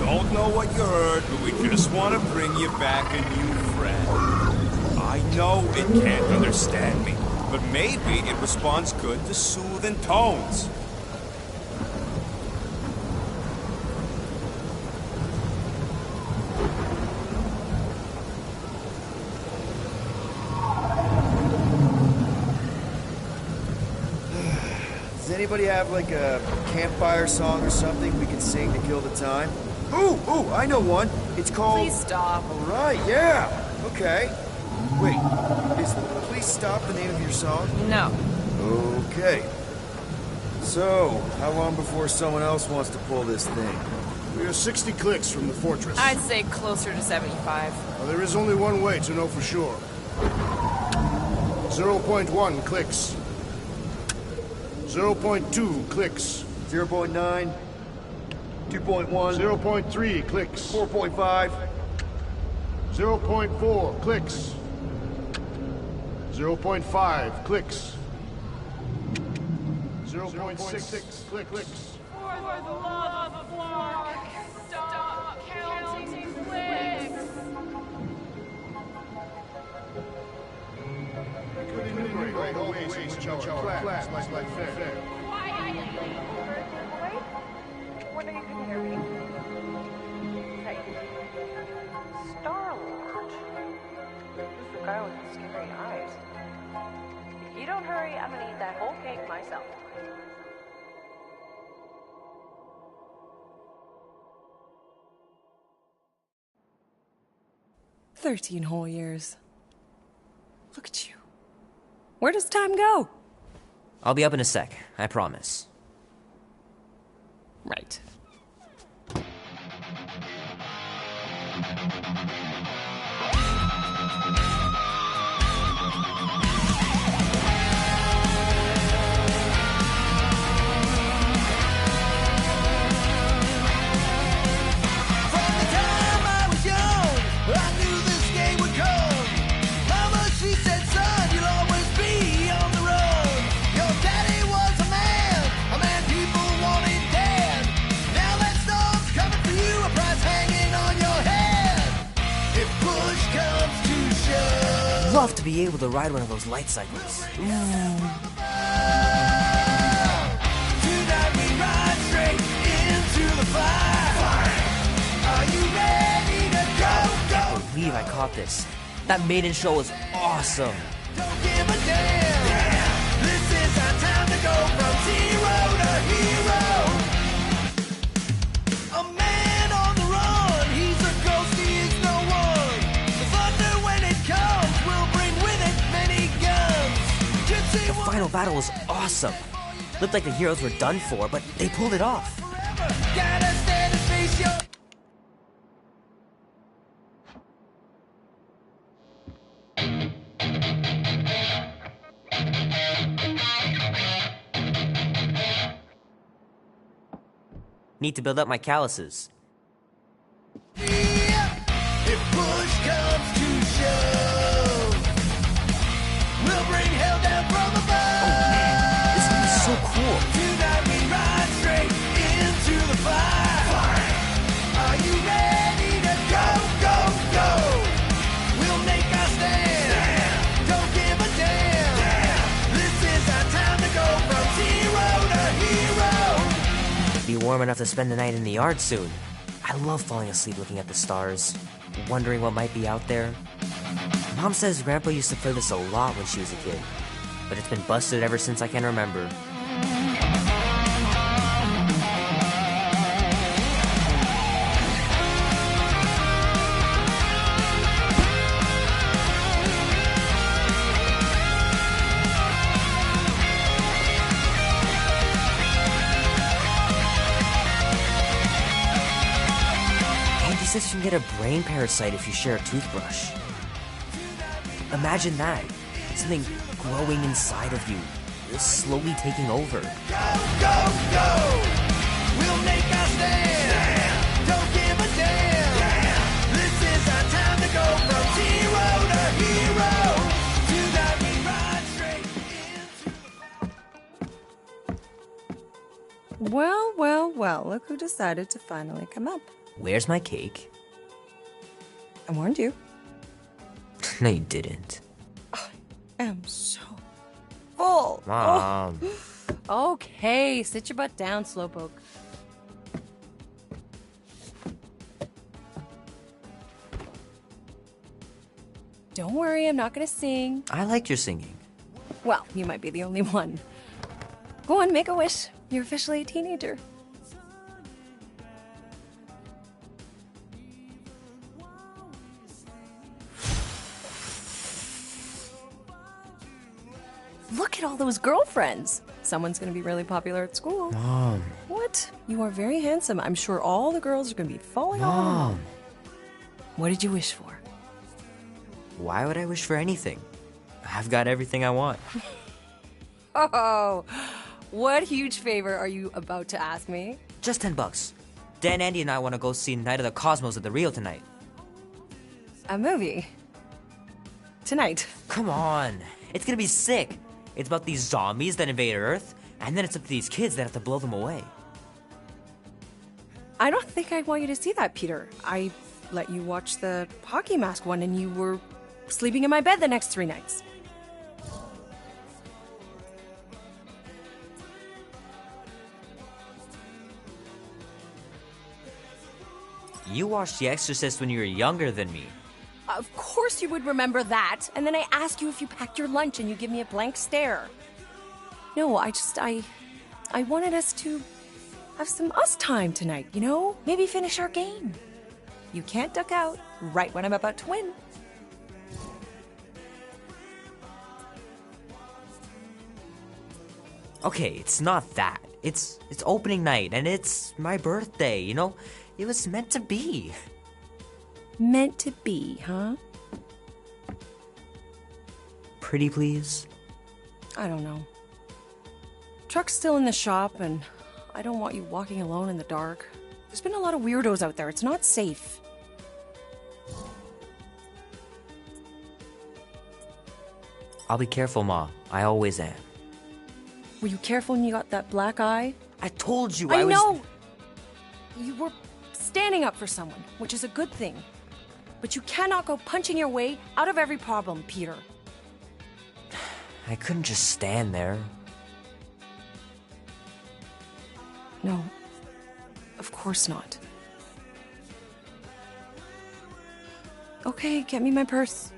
Don't know what you heard, but we just want to bring you back a new friend. I know it can't understand me, but maybe it responds good to soothing tones. Does anybody have like a campfire song or something we can sing to kill the time? Ooh, I know one. It's called... Please stop. All right, yeah. Okay. Wait, is Please Stop the name of your song? No. Okay. So, how long before someone else wants to pull this thing? We are 60 clicks from the fortress. I'd say closer to 75. Well, there is only one way to know for sure. 0.1 clicks. 0.2 clicks. 0.9, 2.1, 0.3 clicks. 4.5. 0.4 clicks. 0.5 clicks. 0.6 clicks. For the love of Mark, stop counting clicks. Right away, which our class like fair. What are you can hear me? Hey. Star-Lord. Who's the guy with the scary eyes? If you don't hurry, I'm gonna eat that whole cake myself. "13 whole years. Look at you. Where does time go?" I'll be up in a sec, I promise. Right. From the time I was young, I knew this day would come. Mama, she said, son, you'll always be on the road. Your daddy was a man people wanted dead. Now that storm's coming for you, a price hanging on your head. If push comes to shove, Love to be able to ride one of those light cycles. tonight we ride straight into the fire. Are you ready to go? I can't believe I caught this. That maiden show was awesome. Don't give a damn. This is our time to go from zero to hero. A man on the run, he's a ghost, he is no one. The thunder when it comes will bring with it many guns. Gypsy The final battle was awesome. Looked like the heroes were done for, but they pulled it off. forever. Gotta stand and face your... Need to build up my calluses. If push comes to shove, we'll bring hell down from above. warm enough to spend the night in the yard soon. I love falling asleep looking at the stars, wondering what might be out there. Mom says Grandpa used to play this a lot when she was a kid, but it's been busted ever since I can remember. He says you can get a brain parasite if you share a toothbrush. Imagine that. Something growing inside of you, slowly taking over. Go, go, go! We'll make our stand! Don't give a damn! This is our time to go from zero to hero! Tonight we ride straight into... Well, well, well, look who decided to finally come up. Where's my cake? I warned you. No, you didn't. I am so full. Mom. Oh. Okay, sit your butt down, Slowpoke. Don't worry, I'm not gonna sing. I like your singing. Well, you might be the only one. Go on, make a wish. You're officially a teenager. Look at all those girlfriends. Someone's gonna be really popular at school. Mom. What? You are very handsome. I'm sure all the girls are gonna be falling all over Mom. you. What did you wish for? Why would I wish for anything? I've got everything I want. Oh, what huge favor are you about to ask me? Just $10. Dan, Andy, and I want to go see Night of the Cosmos at the Rio tonight. A movie? Tonight? Come on. It's gonna be sick. It's about these zombies that invade Earth, and then it's up to these kids that have to blow them away. I don't think I want you to see that, Peter. I let you watch the hockey mask one and you were sleeping in my bed the next 3 nights. You watched The Exorcist when you were younger than me. Of course you would remember that. And then I ask you if you packed your lunch and you give me a blank stare. No, I wanted us to have some us time tonight, you know? Maybe finish our game. You can't duck out right when I'm about to win. Okay, it's not that. It's opening night, and it's my birthday, you know? It was meant to be. Meant to be, huh? Pretty please? I don't know. Truck's still in the shop, and I don't want you walking alone in the dark. There's been a lot of weirdos out there. It's not safe. I'll be careful, Ma. I always am. Were you careful when you got that black eye? I told you I was... know! You were standing up for someone, which is a good thing. But you cannot go punching your way out of every problem, Peter. I couldn't just stand there. No. Of course not. Okay, get me my purse.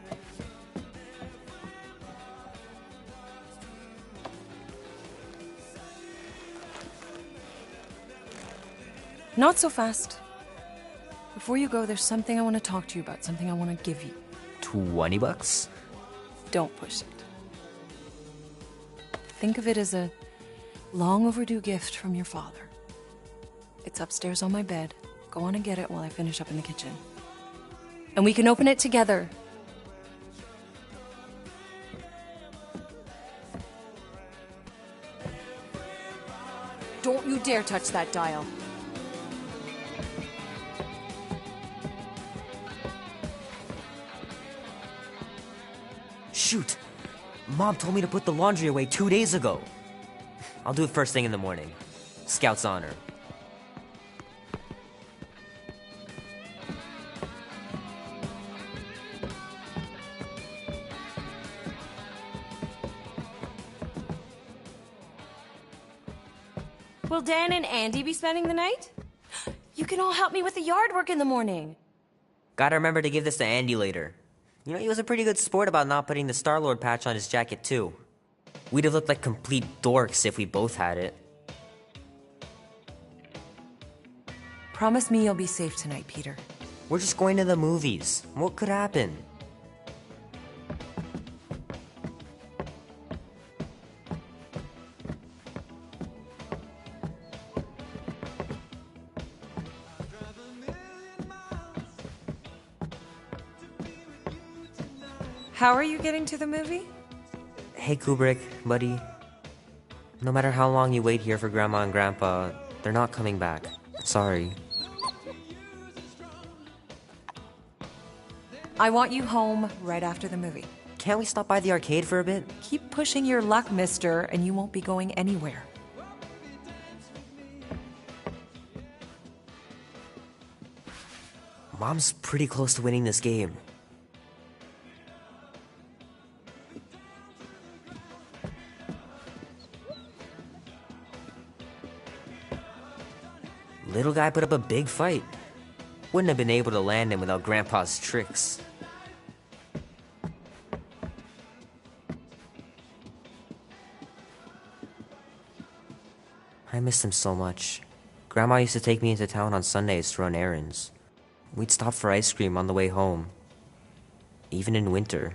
Not so fast. Before you go, there's something I want to talk to you about, something I want to give you. $20? Don't push it. Think of it as a long overdue gift from your father. It's upstairs on my bed. Go on and get it while I finish up in the kitchen. And we can open it together. Don't you dare touch that dial. Shoot! Mom told me to put the laundry away 2 days ago. I'll do it first thing in the morning. Scout's honor. Will Dan and Andy be spending the night? You can all help me with the yard work in the morning. Gotta remember to give this to Andy later. You know, he was a pretty good sport about not putting the Star-Lord patch on his jacket, too. We'd have looked like complete dorks if we both had it. Promise me you'll be safe tonight, Peter. We're just going to the movies. What could happen? How are you getting to the movie? Hey, Kubrick, buddy. No matter how long you wait here for Grandma and Grandpa, they're not coming back. Sorry. I want you home right after the movie. Can't we stop by the arcade for a bit? Keep pushing your luck, mister, and you won't be going anywhere. Mom's pretty close to winning this game. Little guy put up a big fight. Wouldn't have been able to land him without Grandpa's tricks. I missed him so much. Grandma used to take me into town on Sundays to run errands. We'd stop for ice cream on the way home. Even in winter.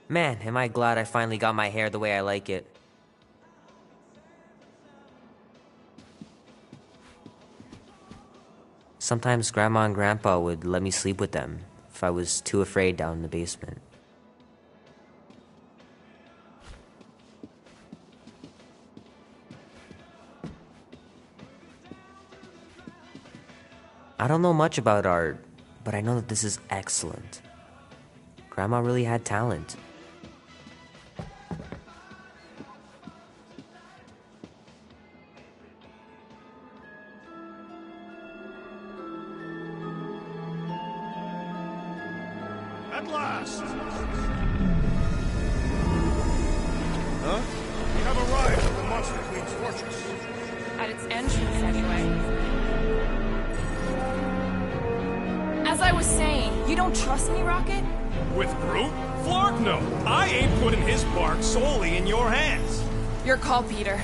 Man, am I glad I finally got my hair the way I like it. Sometimes Grandma and Grandpa would let me sleep with them if I was too afraid down in the basement. I don't know much about art, but I know that this is excellent. Grandma really had talent. At last! Huh? We have arrived at the Monster Queen's fortress. At its entrance, anyway. As I was saying, you don't trust me, Rocket? With Groot? Flark no. I ain't putting his bark solely in your hands. Your call, Peter.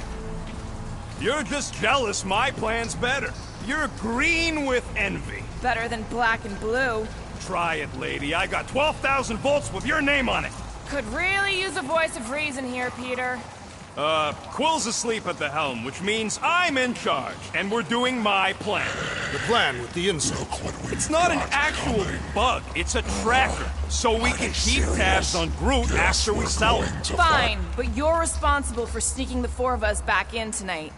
You're just jealous my plan's better. You're green with envy. Better than black and blue. Try it, lady. I got 12,000 volts with your name on it. Could really use a voice of reason here, Peter. Quill's asleep at the helm, which means I'm in charge, and we're doing my plan. The plan with the insect. It's not an actual bug, it's a tracker, so we can keep tabs on Groot after we sell it. Fine, but you're responsible for sneaking the four of us back in tonight.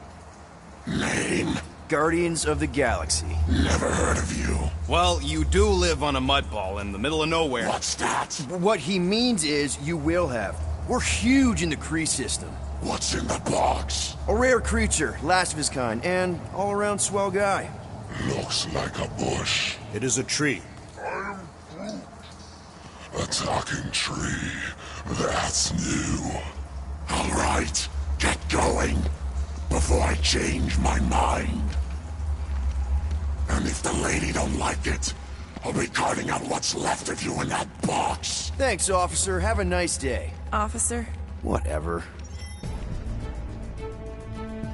Name? Guardians of the Galaxy. Never heard of you. Well, you do live on a mud ball in the middle of nowhere. What's that? What he means is you will have. We're huge in the Kree system. What's in the box? A rare creature, last of his kind, and all-around swell guy. Looks like a bush. It is a tree. A talking tree. That's new. All right, get going before I change my mind. And if the lady don't like it, I'll be carting out what's left of you in that box. Thanks, officer. Have a nice day. Officer? Whatever.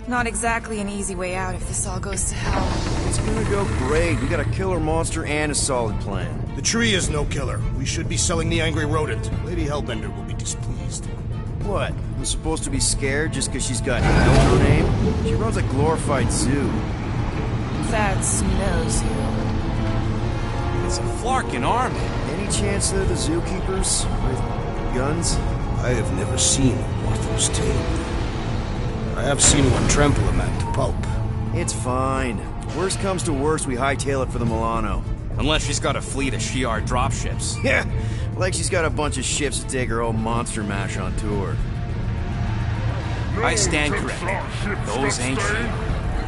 Not exactly an easy way out if this all goes to hell. It's gonna go great. We got a killer monster and a solid plan. The tree is no killer. We should be selling the angry rodent. Lady Hellbender will be displeased. What? I'm supposed to be scared just because she's got hell in her name? She runs a glorified zoo. That's no zoo. It's a Flarkin army. Any chance they're the zookeepers? With guns? I have never seen what was tamed. I have seen one trample a man to pulp. It's fine. Worst comes to worst, we hightail it for the Milano. Unless she's got a fleet of Shi'ar dropships. Yeah, like she's got a bunch of ships to take her old monster mash on tour. I stand corrected. Those ain't Shi'ar.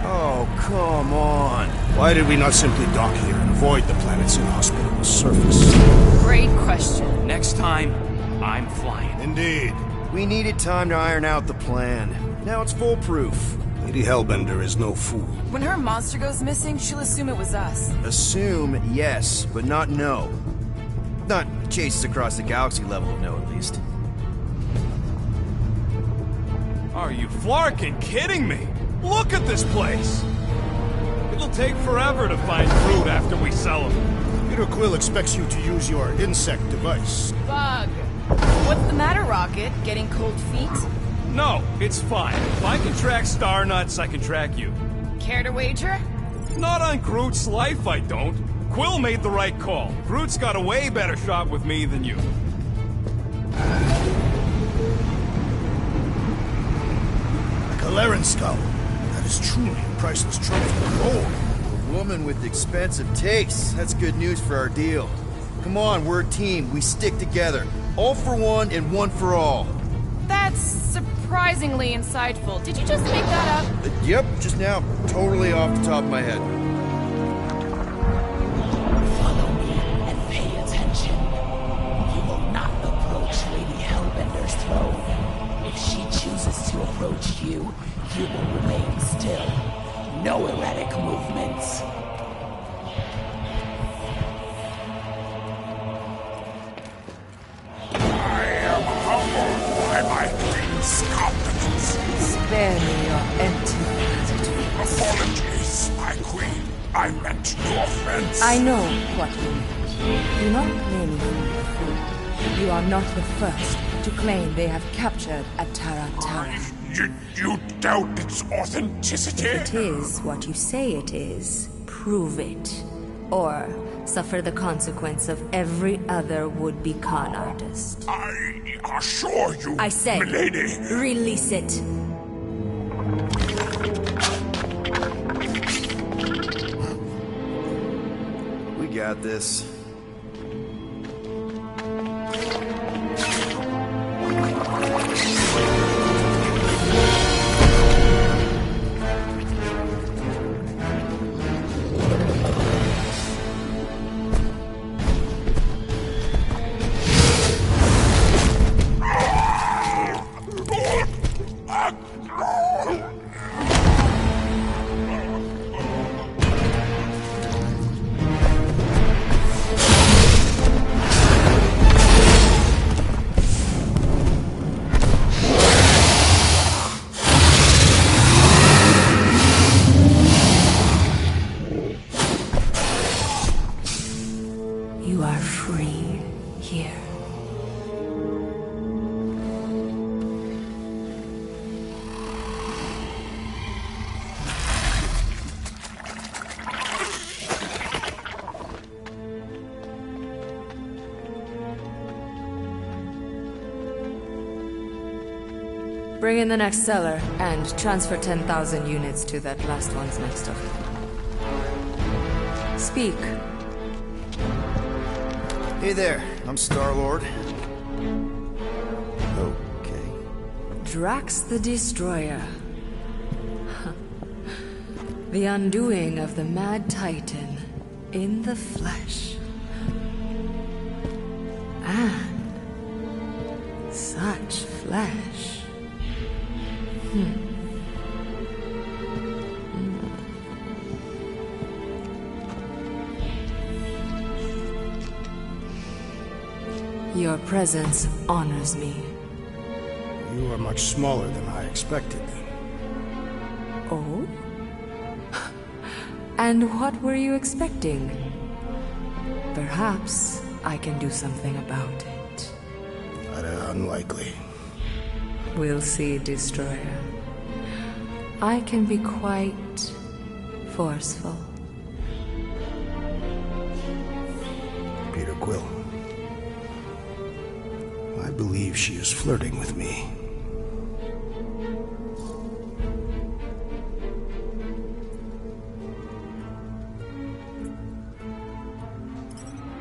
Oh, come on. Why did we not simply dock here and avoid the planet's inhospitable surface? Great question. Next time, I'm flying. Indeed. We needed time to iron out the plan. Now it's foolproof. Lady Hellbender is no fool. When her monster goes missing, she'll assume it was us. Assume, yes, but not know. Not chases across the galaxy level of no, at least. Are you flarkin' kidding me? Look at this place! It'll take forever to find fruit after we sell them. Peter Quill expects you to use your insect device. Bug. What's the matter, Rocket? Getting cold feet? No, it's fine. If I can track star nuts, I can track you. Care to wager? Not on Groot's life, I don't. Quill made the right call. Groot's got a way better shot with me than you. A Galarian skull. That is truly a priceless trophy. Oh, A woman with expensive tastes. That's good news for our deal. Come on, we're a team. We stick together. All for one and one for all. That's surprisingly insightful. Did you just make that up? Yep, just now. Totally off the top of my head. Follow me and pay attention. You will not approach Lady Hellbender's throne. If she chooses to approach you, you will remain still. No erratic movements. I am humbled by my queen's competencies. Spare me your empty gratitude. Apologies, my queen. I meant no offense. I know what you meant. Do not blame me for your fool. You are not the first to claim they have captured a Tara. You doubt its authenticity? If it is what you say it is, prove it. Or suffer the consequence of every other would-be con artist. I assure you, I say, milady. Release it. We got this. You are free here. Bring in the next seller and transfer 10,000 units to that last one's next of kin. Speak. Hey there, I'm Star-Lord. Okay. Drax the Destroyer. The undoing of the Mad Titan in the flesh. And such flesh. Your presence honors me. You are much smaller than I expected. Oh? And what were you expecting? Perhaps I can do something about it. Unlikely. We'll see, Destroyer. I can be quite forceful. Peter Quill. I believe she is flirting with me.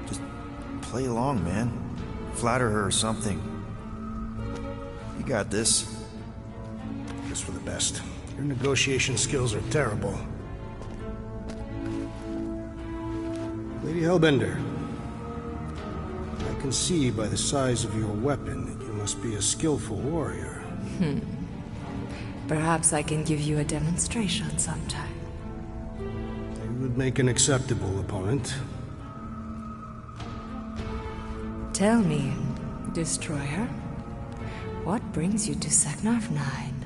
Just play along, man. Flatter her or something. You got this. Just for the best. Your negotiation skills are terrible. Lady Hellbender, I can see by the size of your weapon that you must be a skillful warrior. Perhaps I can give you a demonstration sometime. You would make an acceptable opponent. Tell me, Destroyer, what brings you to Seknarf 9?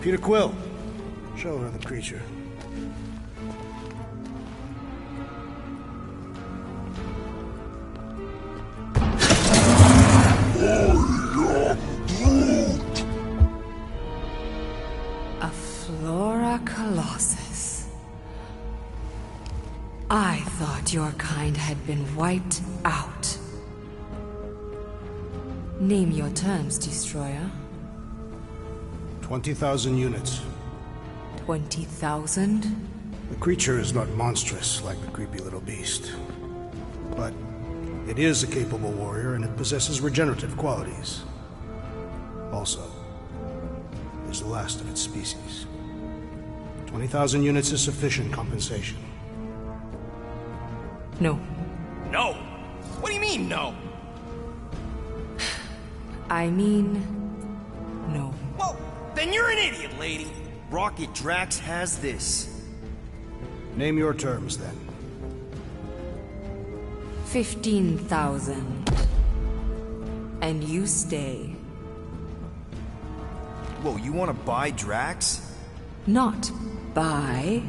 Peter Quill, show her the creature. A Flora Colossus. I thought your kind had been wiped out. Name your terms, Destroyer. 20,000 units. 20,000? The creature is not monstrous like the creepy little beast. But it is a capable warrior and it possesses regenerative qualities. Also, is the last of its species. 20,000 units is sufficient compensation. No. No? What do you mean, no? I mean, no. Well, then you're an idiot, lady. Rocket Drax has this. Name your terms, then. 15,000. And you stay. Whoa, you want to buy Drax? Not buy.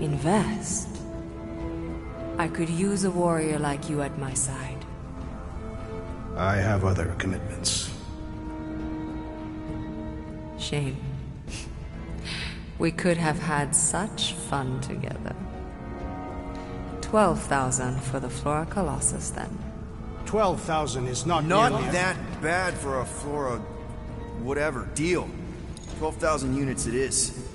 Invest. I could use a warrior like you at my side. I have other commitments. Shame. We could have had such fun together. 12,000 for the Flora Colossus, then. 12,000 is not Not nearly that bad for a Flora... whatever. Deal. 12,000 units it is.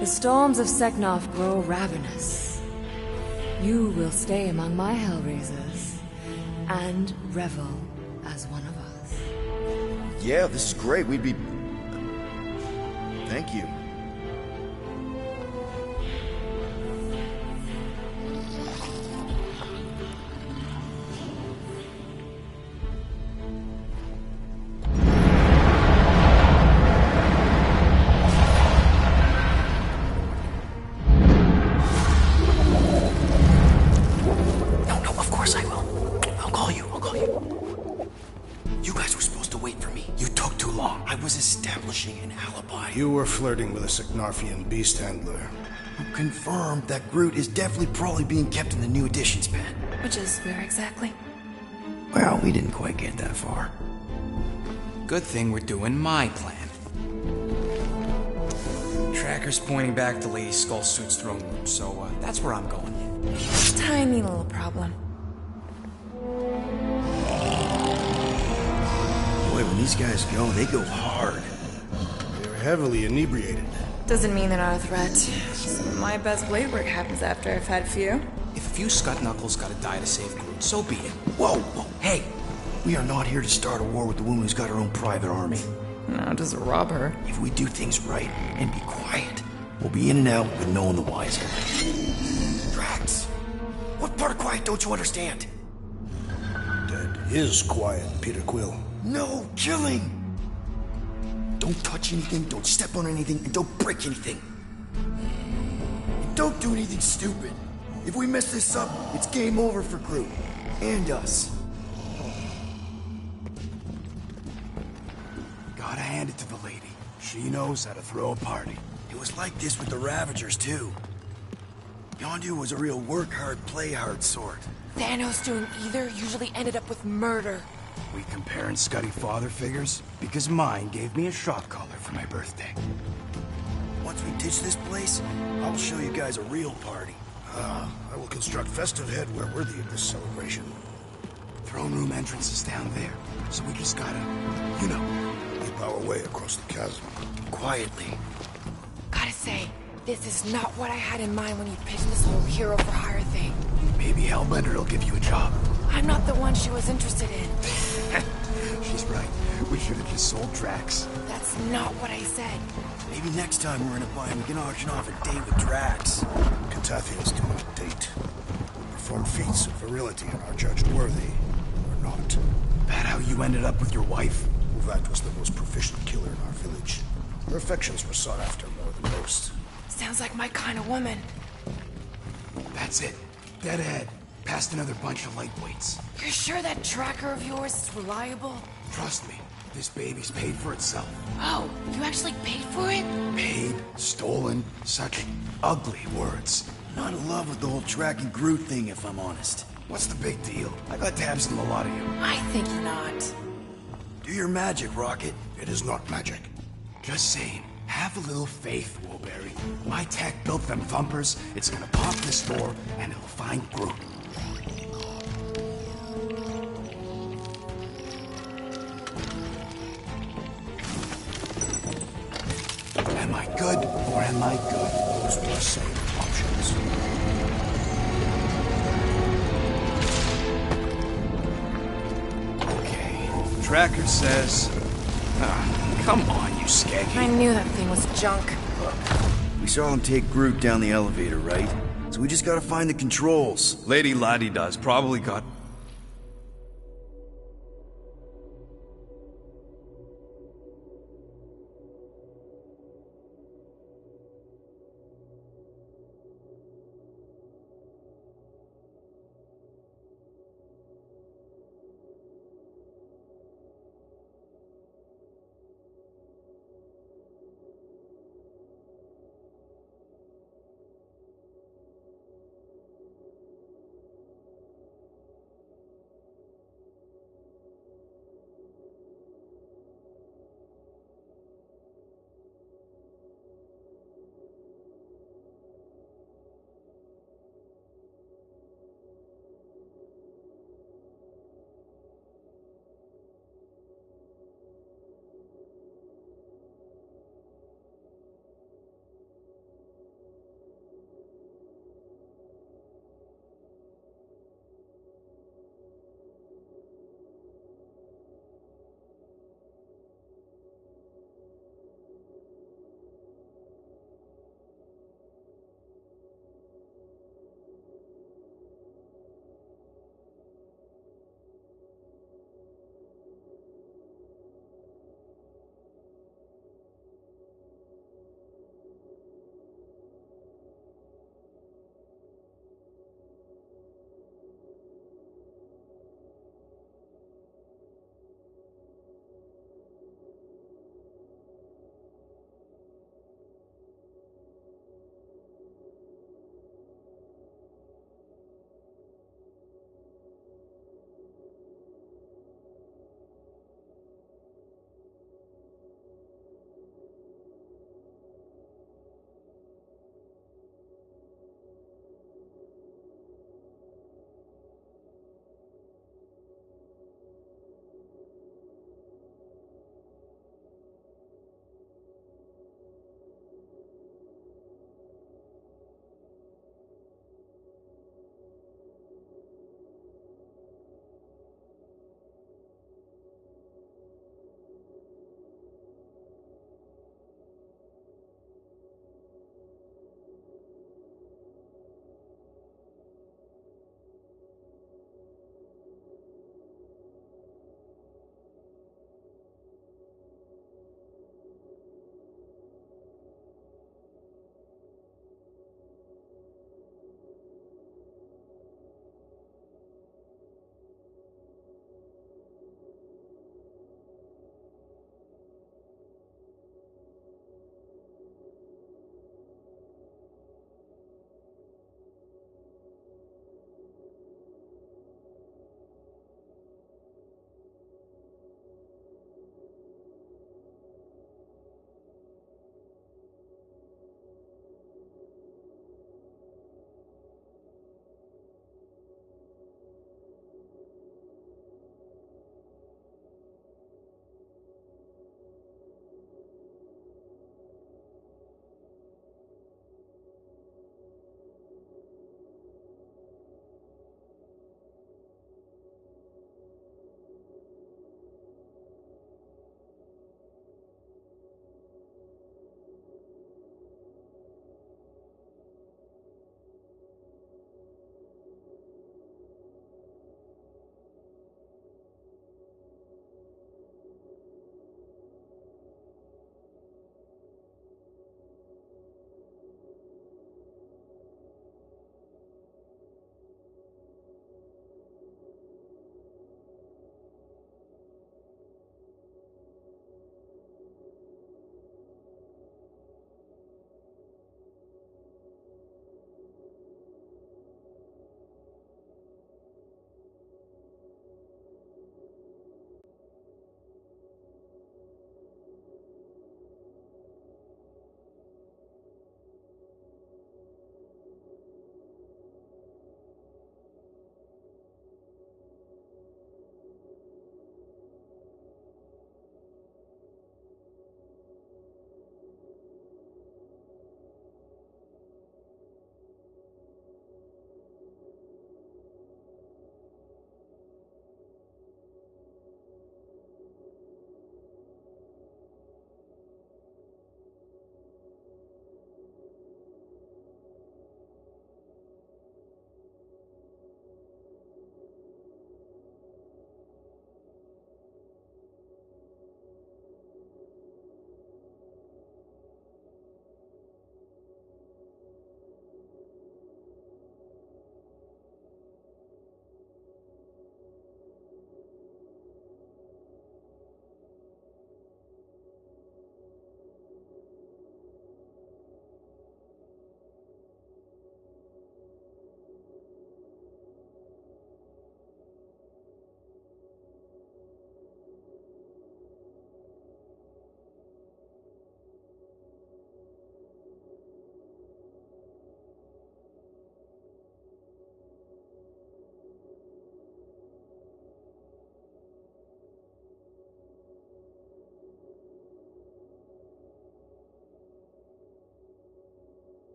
The storms of Seknarf grow ravenous. You will stay among my Hellraisers and revel as one of us. Yeah, this is great. We'd be... Thank you. You were flirting with a Seknarfian beast handler. Confirmed that Groot is definitely probably being kept in the new editions pen. Which is where exactly? Well, we didn't quite get that far. Good thing we're doing my plan. Tracker's pointing back to Lady Skull Suit's throne room, so that's where I'm going. Tiny little problem. Boy, when these guys go, they go hard. They're heavily inebriated. Doesn't mean they're not a threat. Some of my best blade work happens after I've had a few. If a few scut knuckles gotta die to save Groot, so be it. Whoa, whoa, hey! We are not here to start a war with the woman who's got her own private army. No, just rob her. If we do things right and be quiet, we'll be in and out with no one the wiser. Drax, what part of quiet don't you understand? That is quiet, Peter Quill. No killing! Don't touch anything, don't step on anything, and don't break anything. And don't do anything stupid. If we mess this up, it's game over for Groot. And us. Gotta hand it to the lady. She knows how to throw a party. It was like this with the Ravagers, too. Yondu was a real work hard, play hard sort. Thanos doing either usually ended up with murder. We comparing Scuddy father figures? Because mine gave me a shock collar for my birthday. Once we ditch this place, I'll show you guys a real party. I will construct festive headwear worthy of this celebration. Throne room entrance is down there, so we just gotta, leap our way across the chasm. quietly. Gotta say, this is not what I had in mind when you pitched this whole hero for hire thing. Maybe Hellbender will give you a job. I'm not the one she was interested in. She's right. We should have just sold Drax. That's not what I said. Maybe next time we're in a bind, we can auction off a date with Drax. Catathians do not date. Perform feats of virility and are judged worthy, or not. That how you ended up with your wife? Uvat was the most proficient killer in our village. Her affections were sought after more than most. Sounds like my kind of woman. That's it. Dead ahead. Past another bunch of lightweights. You're sure that tracker of yours is reliable? Trust me, this baby's paid for itself. Oh, you actually paid for it? Paid, stolen, such ugly words. Not in love with the whole tracking Groot thing, if I'm honest. What's the big deal? I got tabs on a lot of you. I think not. Do your magic, Rocket. It is not magic. Just saying, have a little faith, Woolberry. My tech built them thumpers. It's gonna pop this door, and it'll find Groot. Am I good, or am I good? Those were the same options. Okay. Tracker says... come on, you I skeggy. knew that thing was junk. We saw him take Groot down the elevator, right? So we just gotta find the controls. Lady Laddie does. Probably got